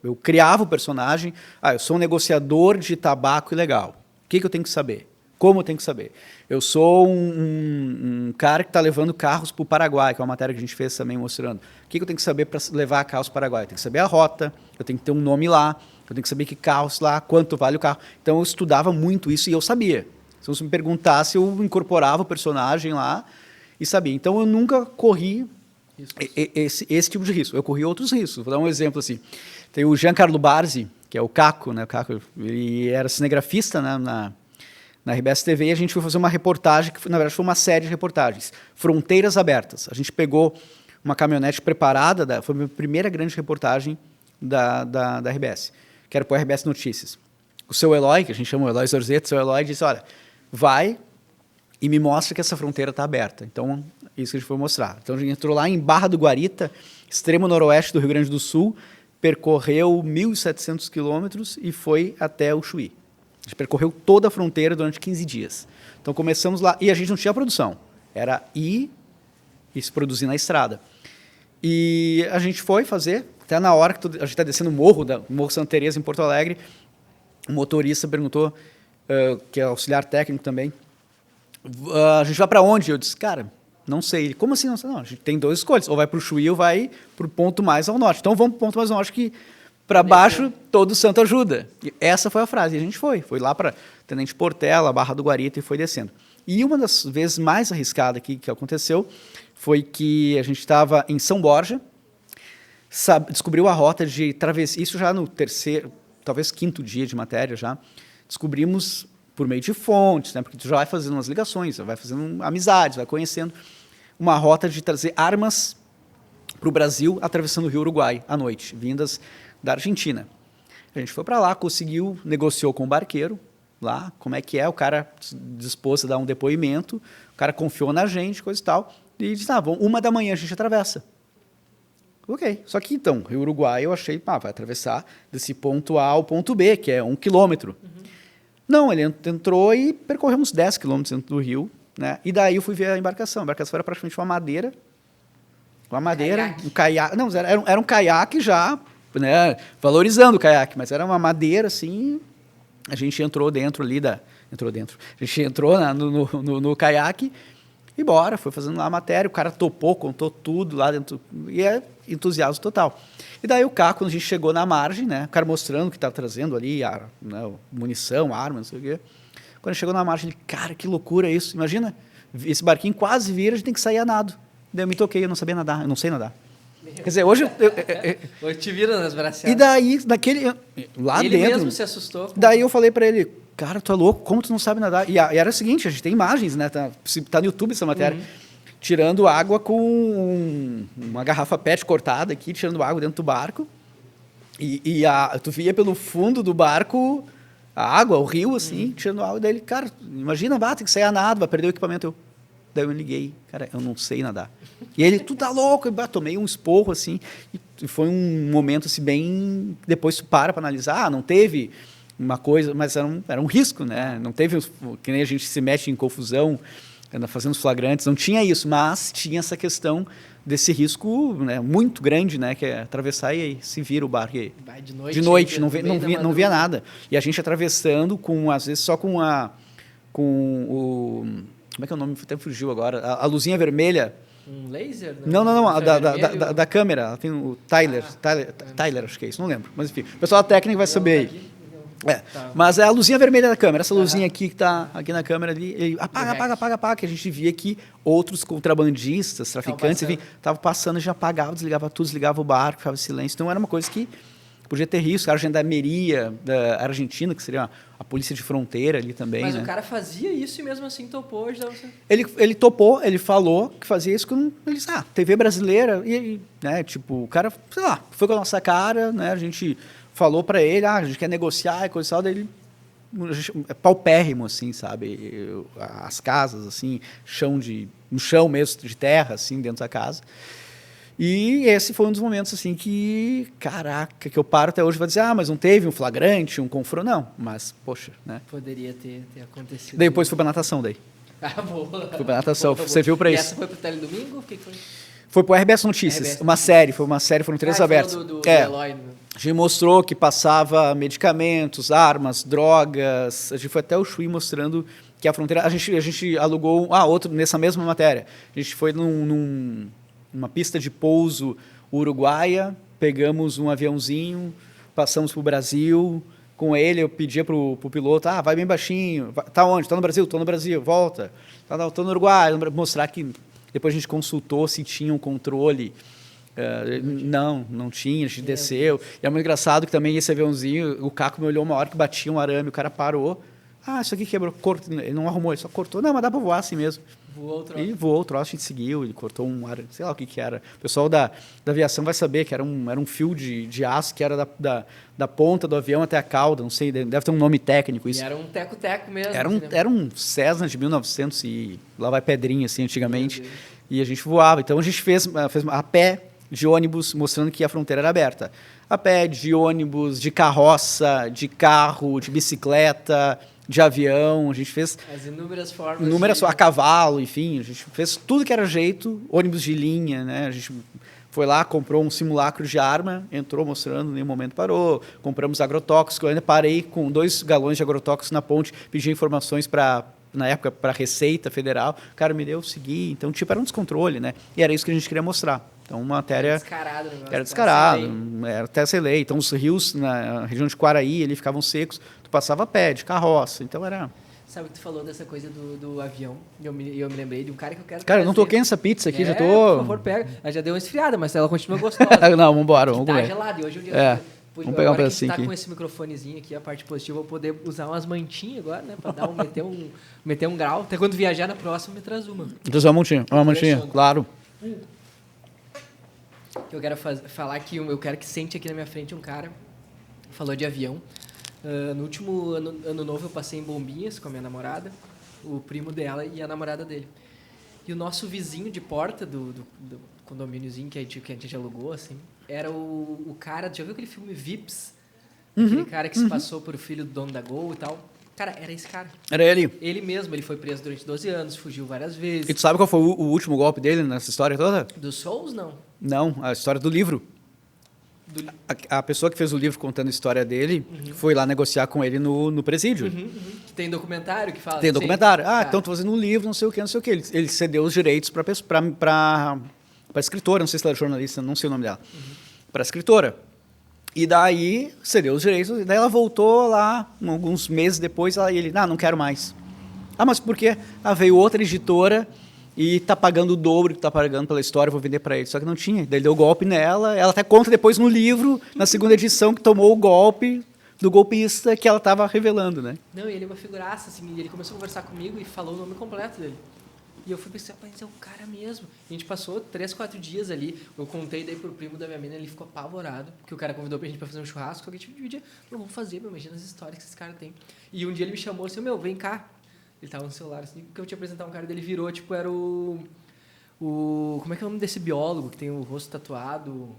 B: eu criava o personagem, eu sou um negociador de tabaco ilegal. O que eu tenho que saber? Como eu tenho que saber? Eu sou um cara que está levando carros para o Paraguai, que é uma matéria que a gente fez também mostrando. O que eu tenho que saber para levar carros para o Paraguai? Eu tenho que saber a rota, eu tenho que ter um nome lá, eu tenho que saber que carros lá, quanto vale o carro. Então eu estudava muito isso e eu sabia. Se você me perguntasse, eu incorporava o personagem lá e sabia. Então eu nunca corri esse tipo de risco. Eu corri outros riscos. Vou dar um exemplo assim. Tem o Giancarlo Barzi, que é o Caco, né? O Caco, ele era cinegrafista, né, na RBS TV, e a gente foi fazer uma reportagem, que na verdade foi uma série de reportagens, Fronteiras Abertas. A gente pegou uma caminhonete preparada, foi a minha primeira grande reportagem da RBS, que era para o RBS Notícias. O seu Eloy, que a gente chama o Eloy Zorzeto, o seu Eloy disse, olha, vai e me mostra que essa fronteira está aberta. Então, isso que a gente foi mostrar. Então, a gente entrou lá em Barra do Guarita, extremo noroeste do Rio Grande do Sul, percorreu 1.700 quilômetros e foi até o Chuí. A gente percorreu toda a fronteira durante 15 dias. Então, começamos lá, e a gente não tinha produção. Era ir e se produzir na estrada. E a gente foi fazer, até na hora que a gente está descendo o Morro Santa Teresa, em Porto Alegre, o motorista perguntou, que é auxiliar técnico também, a gente vai para onde? Eu disse, cara, não sei. Ele, como assim não sei? Não, a gente tem duas escolhas, ou vai para o Chuí ou vai para o ponto mais ao norte. Então, vamos para o ponto mais ao norte, que para baixo, todo santo ajuda. E essa foi a frase. E a gente foi lá para Tenente Portela, Barra do Guarita e foi descendo. E uma das vezes mais arriscadas que aconteceu foi que a gente estava em São Borja, descobriu a rota de travessia, isso já no terceiro, talvez quinto dia de matéria já, descobrimos por meio de fontes, né, porque tu já vai fazendo umas ligações, vai fazendo amizades, vai conhecendo uma rota de trazer armas para o Brasil, atravessando o Rio Uruguai à noite, vindas da Argentina. A gente foi para lá, negociou com o barqueiro lá, como é que é, o cara dispôs a dar um depoimento, o cara confiou na gente, coisa e tal, e disse, 1h a gente atravessa. Ok, só que então, Rio Uruguai, eu achei, vai atravessar desse ponto A ao ponto B, que é 1 quilômetro. Uhum. Não, ele entrou e percorremos 10 quilômetros dentro do rio, né? E daí eu fui ver a embarcação. A embarcação era praticamente uma madeira, um caiaque. Não, era um caiaque já, né, valorizando o caiaque, mas era uma madeira assim. A gente entrou dentro ali A gente entrou no caiaque e bora, foi fazendo lá a matéria, o cara topou, contou tudo lá dentro, e é entusiasmo total. E daí o Caco, quando a gente chegou na margem, né, o cara mostrando que estava trazendo ali munição, arma, não sei o quê. Quando chegou na margem, ele, cara, que loucura isso, imagina, esse barquinho quase vira, a gente tem que sair a nado. Daí eu me toquei, eu não sabia nadar, eu não sei nadar. Quer dizer, hoje...
A: Hoje te vira nas braçadas.
B: E daí, lá
A: ele
B: dentro...
A: mesmo se assustou.
B: Daí eu falei pra ele, cara, tu é louco, como tu não sabe nadar? E era o seguinte, a gente tem imagens, né? Tá no YouTube essa matéria. Tirando água com uma garrafa PET cortada aqui, tirando água dentro do barco. E tu via pelo fundo do barco a água, o rio, assim, tirando água. Daí ele, cara, imagina, tem que sair a nada, vai perder o equipamento. Daí eu me liguei, cara, eu não sei nadar. E ele, tu tá louco? Eu tomei um esporro, assim, e foi um momento, assim, bem... Depois tu para analisar, não teve uma coisa, mas era um risco, né? Não teve, que nem a gente se mete em confusão, fazendo os flagrantes, não tinha isso, mas tinha essa questão desse risco, né, muito grande, né, que é atravessar e aí se vira o barco. E
A: vai de noite.
B: De noite, não via nada. E a gente atravessando, às vezes só com o... Como é que é o nome? Até fugiu agora. A luzinha vermelha.
A: Um laser?
B: Não, da câmera. Ela tem o Tyler, acho que é isso, não lembro. Mas enfim, o pessoal da técnica vai saber aí. Tá. Mas é a luzinha vermelha da câmera, essa luzinha aqui que está aqui na câmera ali, ele apaga, que a gente via que outros contrabandistas, traficantes, enfim, estavam passando, já apagava, desligava o barco, ficava em silêncio. Então era uma coisa que podia ter risco. A gendarmeria da Argentina, que seria a polícia de fronteira ali também.
A: Mas
B: né?
A: O cara fazia isso e mesmo assim topou.
B: Ele topou, ele falou que fazia isso com eles. TV brasileira, né, tipo, o cara, sei lá, foi com a nossa cara, né, a gente falou para ele, a gente quer negociar e coisa e tal, daí ele é paupérrimo, assim, sabe? As casas, assim, no chão mesmo, de terra, assim, dentro da casa. E esse foi um dos momentos, assim, que, caraca, que eu paro até hoje e vou dizer, mas não teve um flagrante, um confronto, não. Mas, poxa, né?
A: Poderia ter acontecido.
B: Depois fui pra natação, daí.
A: Boa.
B: Fui pra natação, você viu pra isso.
A: E essa foi pro Teledomingo? O que foi?
B: Foi pro RBS Notícias, uma série, foram 3 abertos.
A: Do Eloy, né?
B: A gente mostrou que passava medicamentos, armas, drogas. A gente foi até o Chuí mostrando que a fronteira... A gente alugou... outro nessa mesma matéria. A gente foi numa pista de pouso uruguaia, pegamos um aviãozinho, passamos pro Brasil. Com ele, eu pedia pro piloto, vai bem baixinho. Tá onde? Tá no Brasil? Tô no Brasil. Volta. Tô no Uruguai. Mostrar que... Depois a gente consultou se tinha um controle... não tinha, a gente desceu. E é muito engraçado que também esse aviãozinho, o Caco me olhou uma hora que batia um arame, o cara parou. Isso aqui quebrou, ele não arrumou, ele só cortou. Não, mas dá para voar assim mesmo. E voou o troço, a gente seguiu, ele cortou um arame, sei lá o que era. O pessoal da aviação vai saber que era um fio de aço que era da ponta do avião até a cauda, não sei, deve ter um nome técnico isso.
A: E era um teco-teco mesmo.
B: Era um Cessna de 1900 e lá vai pedrinha, assim, antigamente. E a gente voava. Então a gente fez a pé, de ônibus, mostrando que a fronteira era aberta. A pé, de ônibus, de carroça, de carro, de bicicleta, de avião. A gente fez...
A: As inúmeras formas.
B: A cavalo, enfim. A gente fez tudo que era jeito. Ônibus de linha, né? A gente foi lá, comprou um simulacro de arma, entrou mostrando, em nenhum momento parou. Compramos agrotóxico. Eu ainda parei com 2 galões de agrotóxico na ponte, pedi informações na época, para a Receita Federal. O cara me deu, segui. Então, era um descontrole, né? E era isso que a gente queria mostrar. Então, uma matéria... Era descarado, era até ser lei. Então, os rios na região de Quaraí, ali ficavam secos, tu passava a pé, de carroça. Então, era...
A: Sabe que tu falou dessa coisa do avião, e eu me lembrei de um cara que eu quero...
B: Cara, eu não toquei nessa pizza aqui, já tô...
A: Por favor, pega. Ela já deu uma esfriada, mas ela continua gostosa.
B: Não, vambora, vamos comer.
A: Tá gelado, e hoje o dia...
B: Vamos pegar um pedacinho aqui.
A: Com esse microfonezinho aqui, a parte positiva, eu vou poder usar umas mantinhas agora, né? Pra meter um grau. Até quando viajar na próxima, me traz uma.
B: Traz uma mantinha, claro.
A: Eu quero falar que eu quero que sente aqui na minha frente um cara, falou de avião. No último ano novo eu passei em Bombinhas com a minha namorada, o primo dela e a namorada dele. E o nosso vizinho de porta do condomíniozinho que a gente alugou, assim, era o cara... Já viu aquele filme Vips? Aquele cara que se passou por filho do dono da Gol e tal. Cara, era esse cara. Era ele? Ele mesmo, ele foi preso durante 12 anos, fugiu várias vezes.
B: E tu sabe qual foi o último golpe dele nessa história toda?
A: Dos Souls, não?
B: Não, a história do livro. A pessoa que fez o livro contando a história dele foi lá negociar com ele no presídio.
A: Que tem documentário que fala...
B: Tem documentário. Então tô fazendo um livro, não sei o que. Ele cedeu os direitos para escritora, não sei se ela é jornalista, não sei o nome dela. Para escritora. E daí cedeu os direitos, e daí ela voltou lá, alguns meses depois, ele, não quero mais. Mas por quê? Veio outra editora e tá pagando o dobro que tá pagando pela história, eu vou vender para ele. Só que não tinha. Daí ele deu golpe nela, ela até conta depois no livro, na segunda edição, que tomou o golpe do golpista que ela estava revelando, né?
A: Não, e ele é uma figuraça, assim, e ele começou a conversar comigo e falou o nome completo dele. E eu fui pensar, mas é o cara mesmo. E a gente passou 3, 4 dias ali, eu contei daí pro primo da minha mina, ele ficou apavorado, porque o cara convidou pra gente pra fazer um churrasco, só que a gente dividia, vamos fazer, meu, imagina as histórias que esse cara tem. E um dia ele me chamou assim, meu, vem cá. Ele tava no celular, assim, que eu tinha apresentar um cara dele, virou, tipo, era o... Como é que é o nome desse biólogo que tem o rosto tatuado,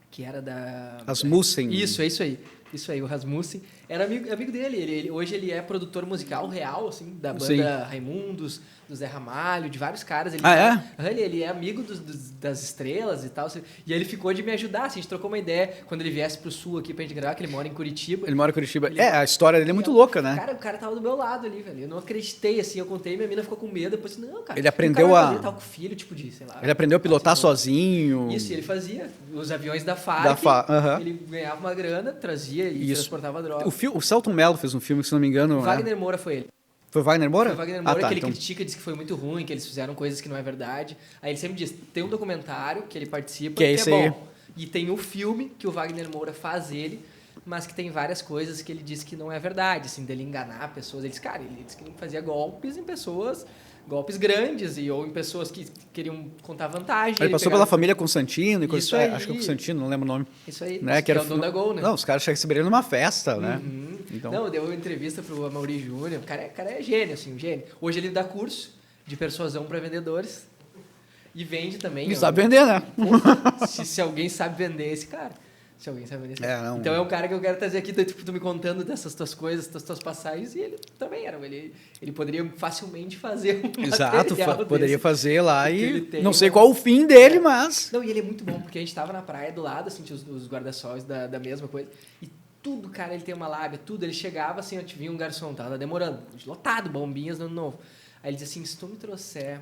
A: que era da...
B: Rasmussen.
A: Isso, é isso aí. Isso aí, o Rasmussen. Era amigo dele. Hoje ele é produtor musical real, assim, da banda
B: Sim.
A: Raimundos, do Zé Ramalho, de vários caras. Ele é amigo das estrelas e tal. E ele ficou de me ajudar, assim, a gente trocou uma ideia quando ele viesse pro sul aqui pra gente gravar, que ele mora em Curitiba.
B: Ele mora em Curitiba. A história dele é muito louca, né?
A: Cara, o cara tava do meu lado ali, velho. Eu não acreditei, assim, eu contei, minha mina ficou com medo. Depois, não, cara.
B: Ele aprendeu
A: Ele tava com filho, tipo de, sei lá.
B: Ele aprendeu a pilotar sozinho.
A: Isso, e ele fazia os aviões da FARC. Ele ganhava uma grana, trazia e transportava droga.
B: O Celton Mello fez um filme, se não me engano.
A: Wagner Moura foi ele.
B: Foi Wagner Moura?
A: Foi Wagner Moura, que ele critica, diz que foi muito ruim, que eles fizeram coisas que não é verdade. Aí ele sempre diz, tem um documentário que ele participa, que é bom. E tem um filme que o Wagner Moura faz ele, mas que tem várias coisas que ele diz que não é verdade, assim, dele enganar pessoas. Ele diz, cara, ele diz que ele fazia golpes em pessoas... golpes grandes ou em pessoas que queriam contar vantagem.
B: Ele passou pela família Constantino e coisa
A: isso aí.
B: Acho que é Constantino, não lembro o nome.
A: Isso aí,
B: né?
A: que era o dono da Gol, né?
B: Não, os caras receberam numa festa, né?
A: Então... Não, deu uma entrevista pro Amaury Júnior. O cara é gênio, assim, um gênio. Hoje ele dá curso de persuasão para vendedores e vende também.
B: E sabe vender, né?
A: Se alguém sabe vender esse cara. Se alguém sabe vender esse cara. Então é um cara que eu quero trazer aqui, tu me contando dessas tuas coisas, das tuas passagens, e ele também era. Ele poderia facilmente fazer um
B: Exato, poderia fazer lá e não
A: tem
B: sei qual o fim dele, mas...
A: Não, e ele é muito bom, porque a gente tava na praia do lado, assim, tinha os guarda-sóis da mesma coisa, e tudo, cara, ele tem uma lábia, tudo. Ele chegava assim, eu vinha um garçom, tava demorando, lotado, bombinhas no ano novo. Aí ele dizia assim, se tu me trouxer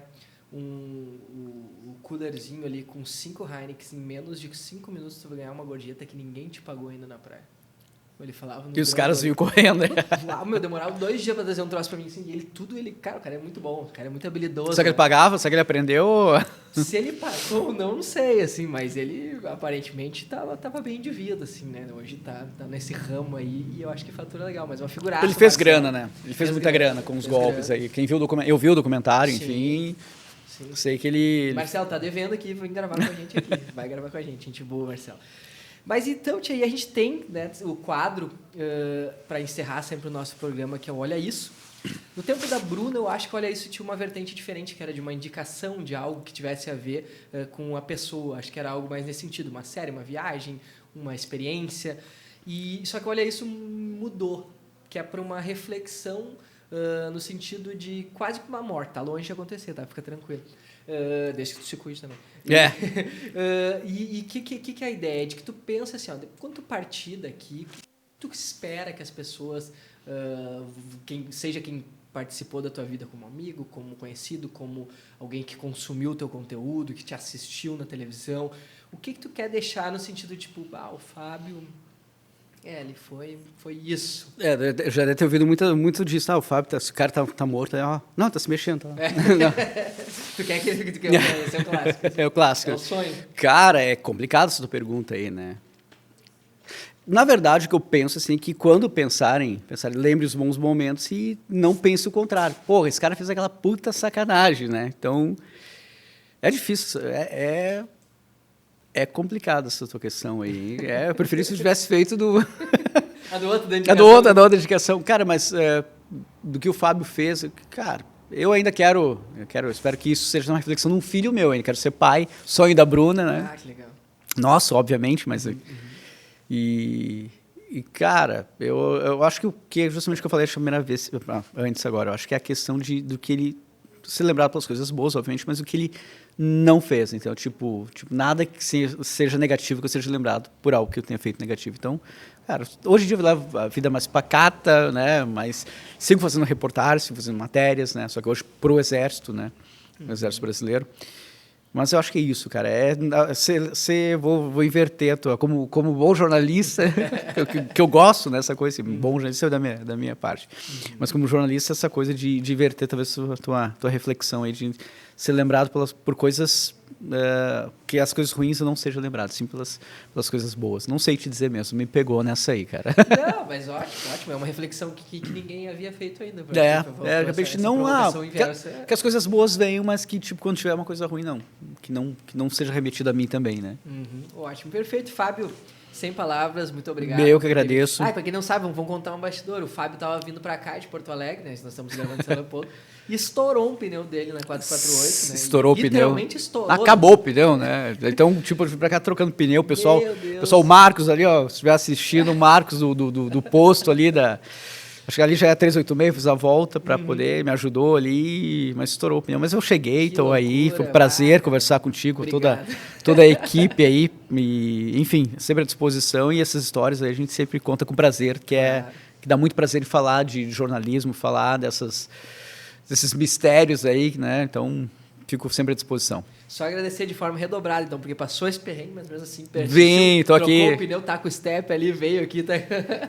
A: um coolerzinho ali com 5 Heineken, em menos de 5 minutos tu vai ganhar uma gorjeta que ninguém te pagou ainda na praia. Ele falava...
B: E os caras vinham correndo, né?
A: Demorava 2 dias pra trazer um troço pra mim, assim, e cara, o cara é muito bom, o cara é muito habilidoso.
B: Será que ele pagava? Será que ele aprendeu?
A: Se ele pagou ou não sei, assim, mas ele aparentemente tava bem de vida, assim, né? Hoje tá nesse ramo aí e eu acho que fatura legal, mas uma figuraça.
B: Ele fez grana, né? Ele fez muita grana com os golpes aí. Quem viu eu vi o documentário, enfim... Sim. Sei que ele...
A: Marcelo, tá devendo aqui, vem gravar com a gente aqui. Vai gravar com a gente boa, Marcelo. Mas então, tia, a gente tem, né, o quadro para encerrar sempre o nosso programa, que é o Olha Isso. No tempo da Bruna, eu acho que Olha Isso tinha uma vertente diferente, que era de uma indicação de algo que tivesse a ver com a pessoa. Acho que era algo mais nesse sentido, uma série, uma viagem, uma experiência. Só que Olha Isso mudou, que é para uma reflexão no sentido de quase que uma morte. Tá longe de acontecer, tá? Fica tranquilo. Deixa que tu se cuide também. E que é a ideia? De que tu pensa assim, ó, quando tu partir daqui, tu espera que as pessoas, seja quem participou da tua vida como amigo, como conhecido, como alguém que consumiu o teu conteúdo, que te assistiu na televisão, o que tu quer deixar no sentido tipo, o Fábio... ele foi isso.
B: Eu já deve ter ouvido muito disso. O Fábio, esse cara tá morto. Não, tá se mexendo. Tá.
A: Tu quer esse é o clássico.
B: É o clássico.
A: É o sonho.
B: Cara, é complicado essa tua pergunta aí, né? Na verdade, o que eu penso assim, que quando pensarem, lembre os bons momentos e não pense o contrário. Porra, esse cara fez aquela puta sacanagem, né? Então, é difícil. É complicado essa tua questão aí. Eu preferia se eu tivesse feito
A: A do outro, da indicação.
B: Da outra indicação. Cara, mas do que o Fábio fez, cara, eu ainda eu espero que isso seja uma reflexão de um filho meu. Eu ainda quero ser pai, sonho da Bruna, né?
A: Que legal.
B: Nossa, obviamente, mas... E cara, eu acho que o que justamente o que eu falei a primeira vez, antes agora, eu acho que é a questão do que ele... ser lembrado pelas coisas boas, obviamente, mas o que ele não fez. Então, tipo nada que seja negativo que eu seja lembrado por algo que eu tenha feito negativo. Então, cara, hoje em dia eu levo a vida mais pacata, né? Mas sigo fazendo reportagens, sigo fazendo matérias, né? Só que hoje pro Exército, né? O Exército Brasileiro. Mas eu acho que é isso, cara. Vou inverter a tua. Como bom jornalista, que eu gosto nessa coisa, assim, bom jornalista é da minha parte. Mas como jornalista, essa coisa de inverter talvez a tua reflexão aí, de ser lembrado por coisas. Que as coisas ruins eu não seja lembrado, sim pelas coisas boas. Não sei te dizer mesmo, me pegou nessa aí, cara.
A: Não, mas ótimo. É uma reflexão que ninguém havia feito ainda.
B: De repente não que as coisas boas venham, mas que tipo quando tiver uma coisa ruim não, que não seja remetido a mim também, né?
A: Ótimo, perfeito, Fábio. Sem palavras, muito obrigado.
B: Eu que agradeço.
A: Pra quem não sabe, vamos contar um bastidor. O Fábio tava vindo pra cá de Porto Alegre, né? Nós estamos gravando em São Leopoldo. E estourou um pneu dele na 448, né?
B: Estourou o pneu.
A: Literalmente estourou.
B: Acabou o pneu, né? Então, tipo, eu fui pra cá trocando pneu. O pessoal, o Marcos ali, ó, se estiver assistindo, o Marcos do posto ali acho que ali já é 386, fiz a volta para poder, me ajudou ali, mas estourou o pneu. Mas eu cheguei, estou aí, foi um prazer conversar contigo, toda a equipe aí, enfim, sempre à disposição. E essas histórias aí a gente sempre conta com prazer, que dá muito prazer em falar de jornalismo, falar desses mistérios aí, né? Então, fico sempre à disposição.
A: Só agradecer de forma redobrada, então, porque passou esse perrengue, mas mesmo assim,
B: Vim, tô aqui.
A: Trocou o pneu, tá com o step ali, veio aqui. Tá...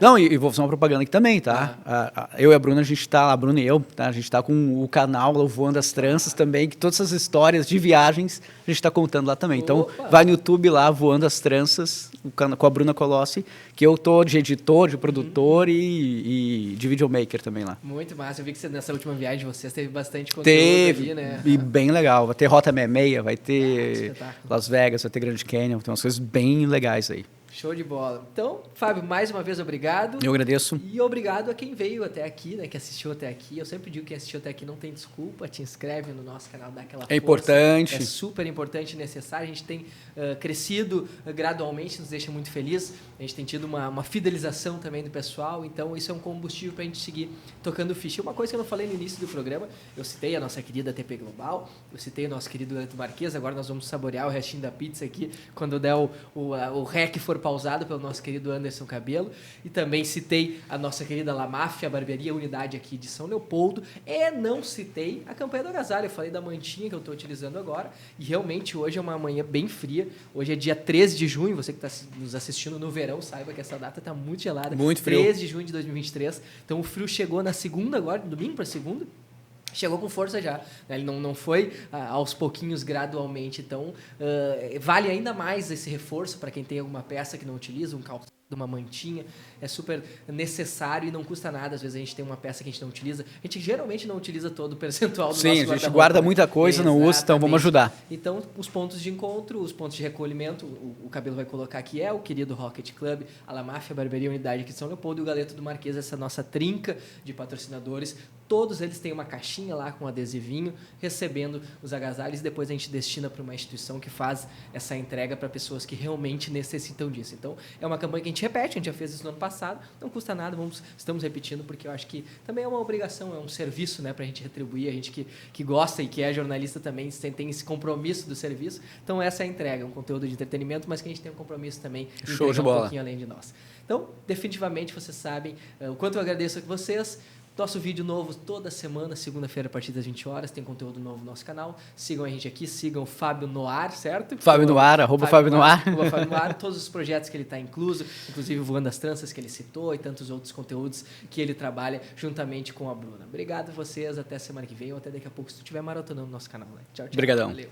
B: Não, e vou fazer uma propaganda aqui também, tá? Eu e a Bruna, a gente tá lá, a Bruna e eu, tá? A gente tá com o canal lá, o Voando as Tranças também, que todas essas histórias de viagens a gente tá contando lá também. Então, vai no YouTube lá, Voando as Tranças, com a Bruna Colossi, que eu tô de editor, de produtor e de videomaker também lá.
A: Muito massa. Eu vi que nessa última viagem de vocês teve bastante conteúdo ali, né?
B: E bem legal. Vai ter Rota 66, vai ter Las Vegas, vai ter Grand Canyon, tem umas coisas bem legais aí.
A: Show de bola. Então, Fábio, mais uma vez, obrigado.
B: Eu agradeço.
A: E obrigado a quem veio até aqui, né, que assistiu até aqui. Eu sempre digo que quem assistiu até aqui não tem desculpa, te inscreve no nosso canal, dá aquela força.
B: É importante.
A: É super importante e necessário. A gente tem crescido gradualmente, nos deixa muito feliz. A gente tem tido uma fidelização também do pessoal, então isso é um combustível para a gente seguir tocando ficha. E uma coisa que eu não falei no início do programa, eu citei a nossa querida TP Global, eu citei o nosso querido Leto Marques, agora nós vamos saborear o restinho da pizza aqui, quando der o rec for pausado pelo nosso querido Anderson Cabelo. E também citei a nossa querida La Máfia, barbearia unidade aqui de São Leopoldo. E não citei a campanha do agasalho. Eu falei da mantinha que eu estou utilizando agora. E realmente hoje é uma manhã bem fria. Hoje é dia 13 de junho. Você que está nos assistindo no verão, saiba que essa data está muito gelada.
B: Muito frio.
A: 13 de junho de 2023. Então o frio chegou na segunda agora, domingo para segunda. Chegou com força já. Ele não foi aos pouquinhos, gradualmente. Então, vale ainda mais esse reforço para quem tem alguma peça que não utiliza, um calçado, uma mantinha. É super necessário e não custa nada. Às vezes a gente tem uma peça que a gente não utiliza. A gente geralmente não utiliza todo o percentual do nosso guarda-roupa. Sim, a gente guarda
B: muita coisa, não usa, então vamos ajudar.
A: Então, os pontos de encontro, os pontos de recolhimento, o Cabelo vai colocar aqui é o querido Rocket Club, a La Máfia, Barbearia Unidade aqui de São Leopoldo e o Galeto do Marquês, essa nossa trinca de patrocinadores. Todos eles têm uma caixinha lá com adesivinho, recebendo os agasalhos e depois a gente destina para uma instituição que faz essa entrega para pessoas que realmente necessitam disso. Então, é uma campanha que a gente repete, a gente já fez isso no ano passado, não custa nada, estamos repetindo porque eu acho que também é uma obrigação, é um serviço, né, para a gente retribuir, a gente que gosta e que é jornalista também tem esse compromisso do serviço. Então, essa é a entrega, um conteúdo de entretenimento, mas que a gente tem um compromisso também de
B: entregar
A: um pouquinho além de nós. Então, definitivamente, vocês sabem o quanto eu agradeço a vocês. Nosso vídeo novo toda semana, segunda-feira, a partir das 20 horas, tem conteúdo novo no nosso canal. Sigam a gente aqui, sigam o Fábio Noir, certo?
B: Fábio Noir, @Fábio Noir.
A: Fábio Noir, todos os projetos que ele está incluso, inclusive o Voando as Tranças que ele citou e tantos outros conteúdos que ele trabalha juntamente com a Bruna. Obrigado a vocês, até semana que vem ou até daqui a pouco, se tu estiver maratonando no nosso canal. Né? Tchau, tchau.
B: Obrigadão.
A: Valeu.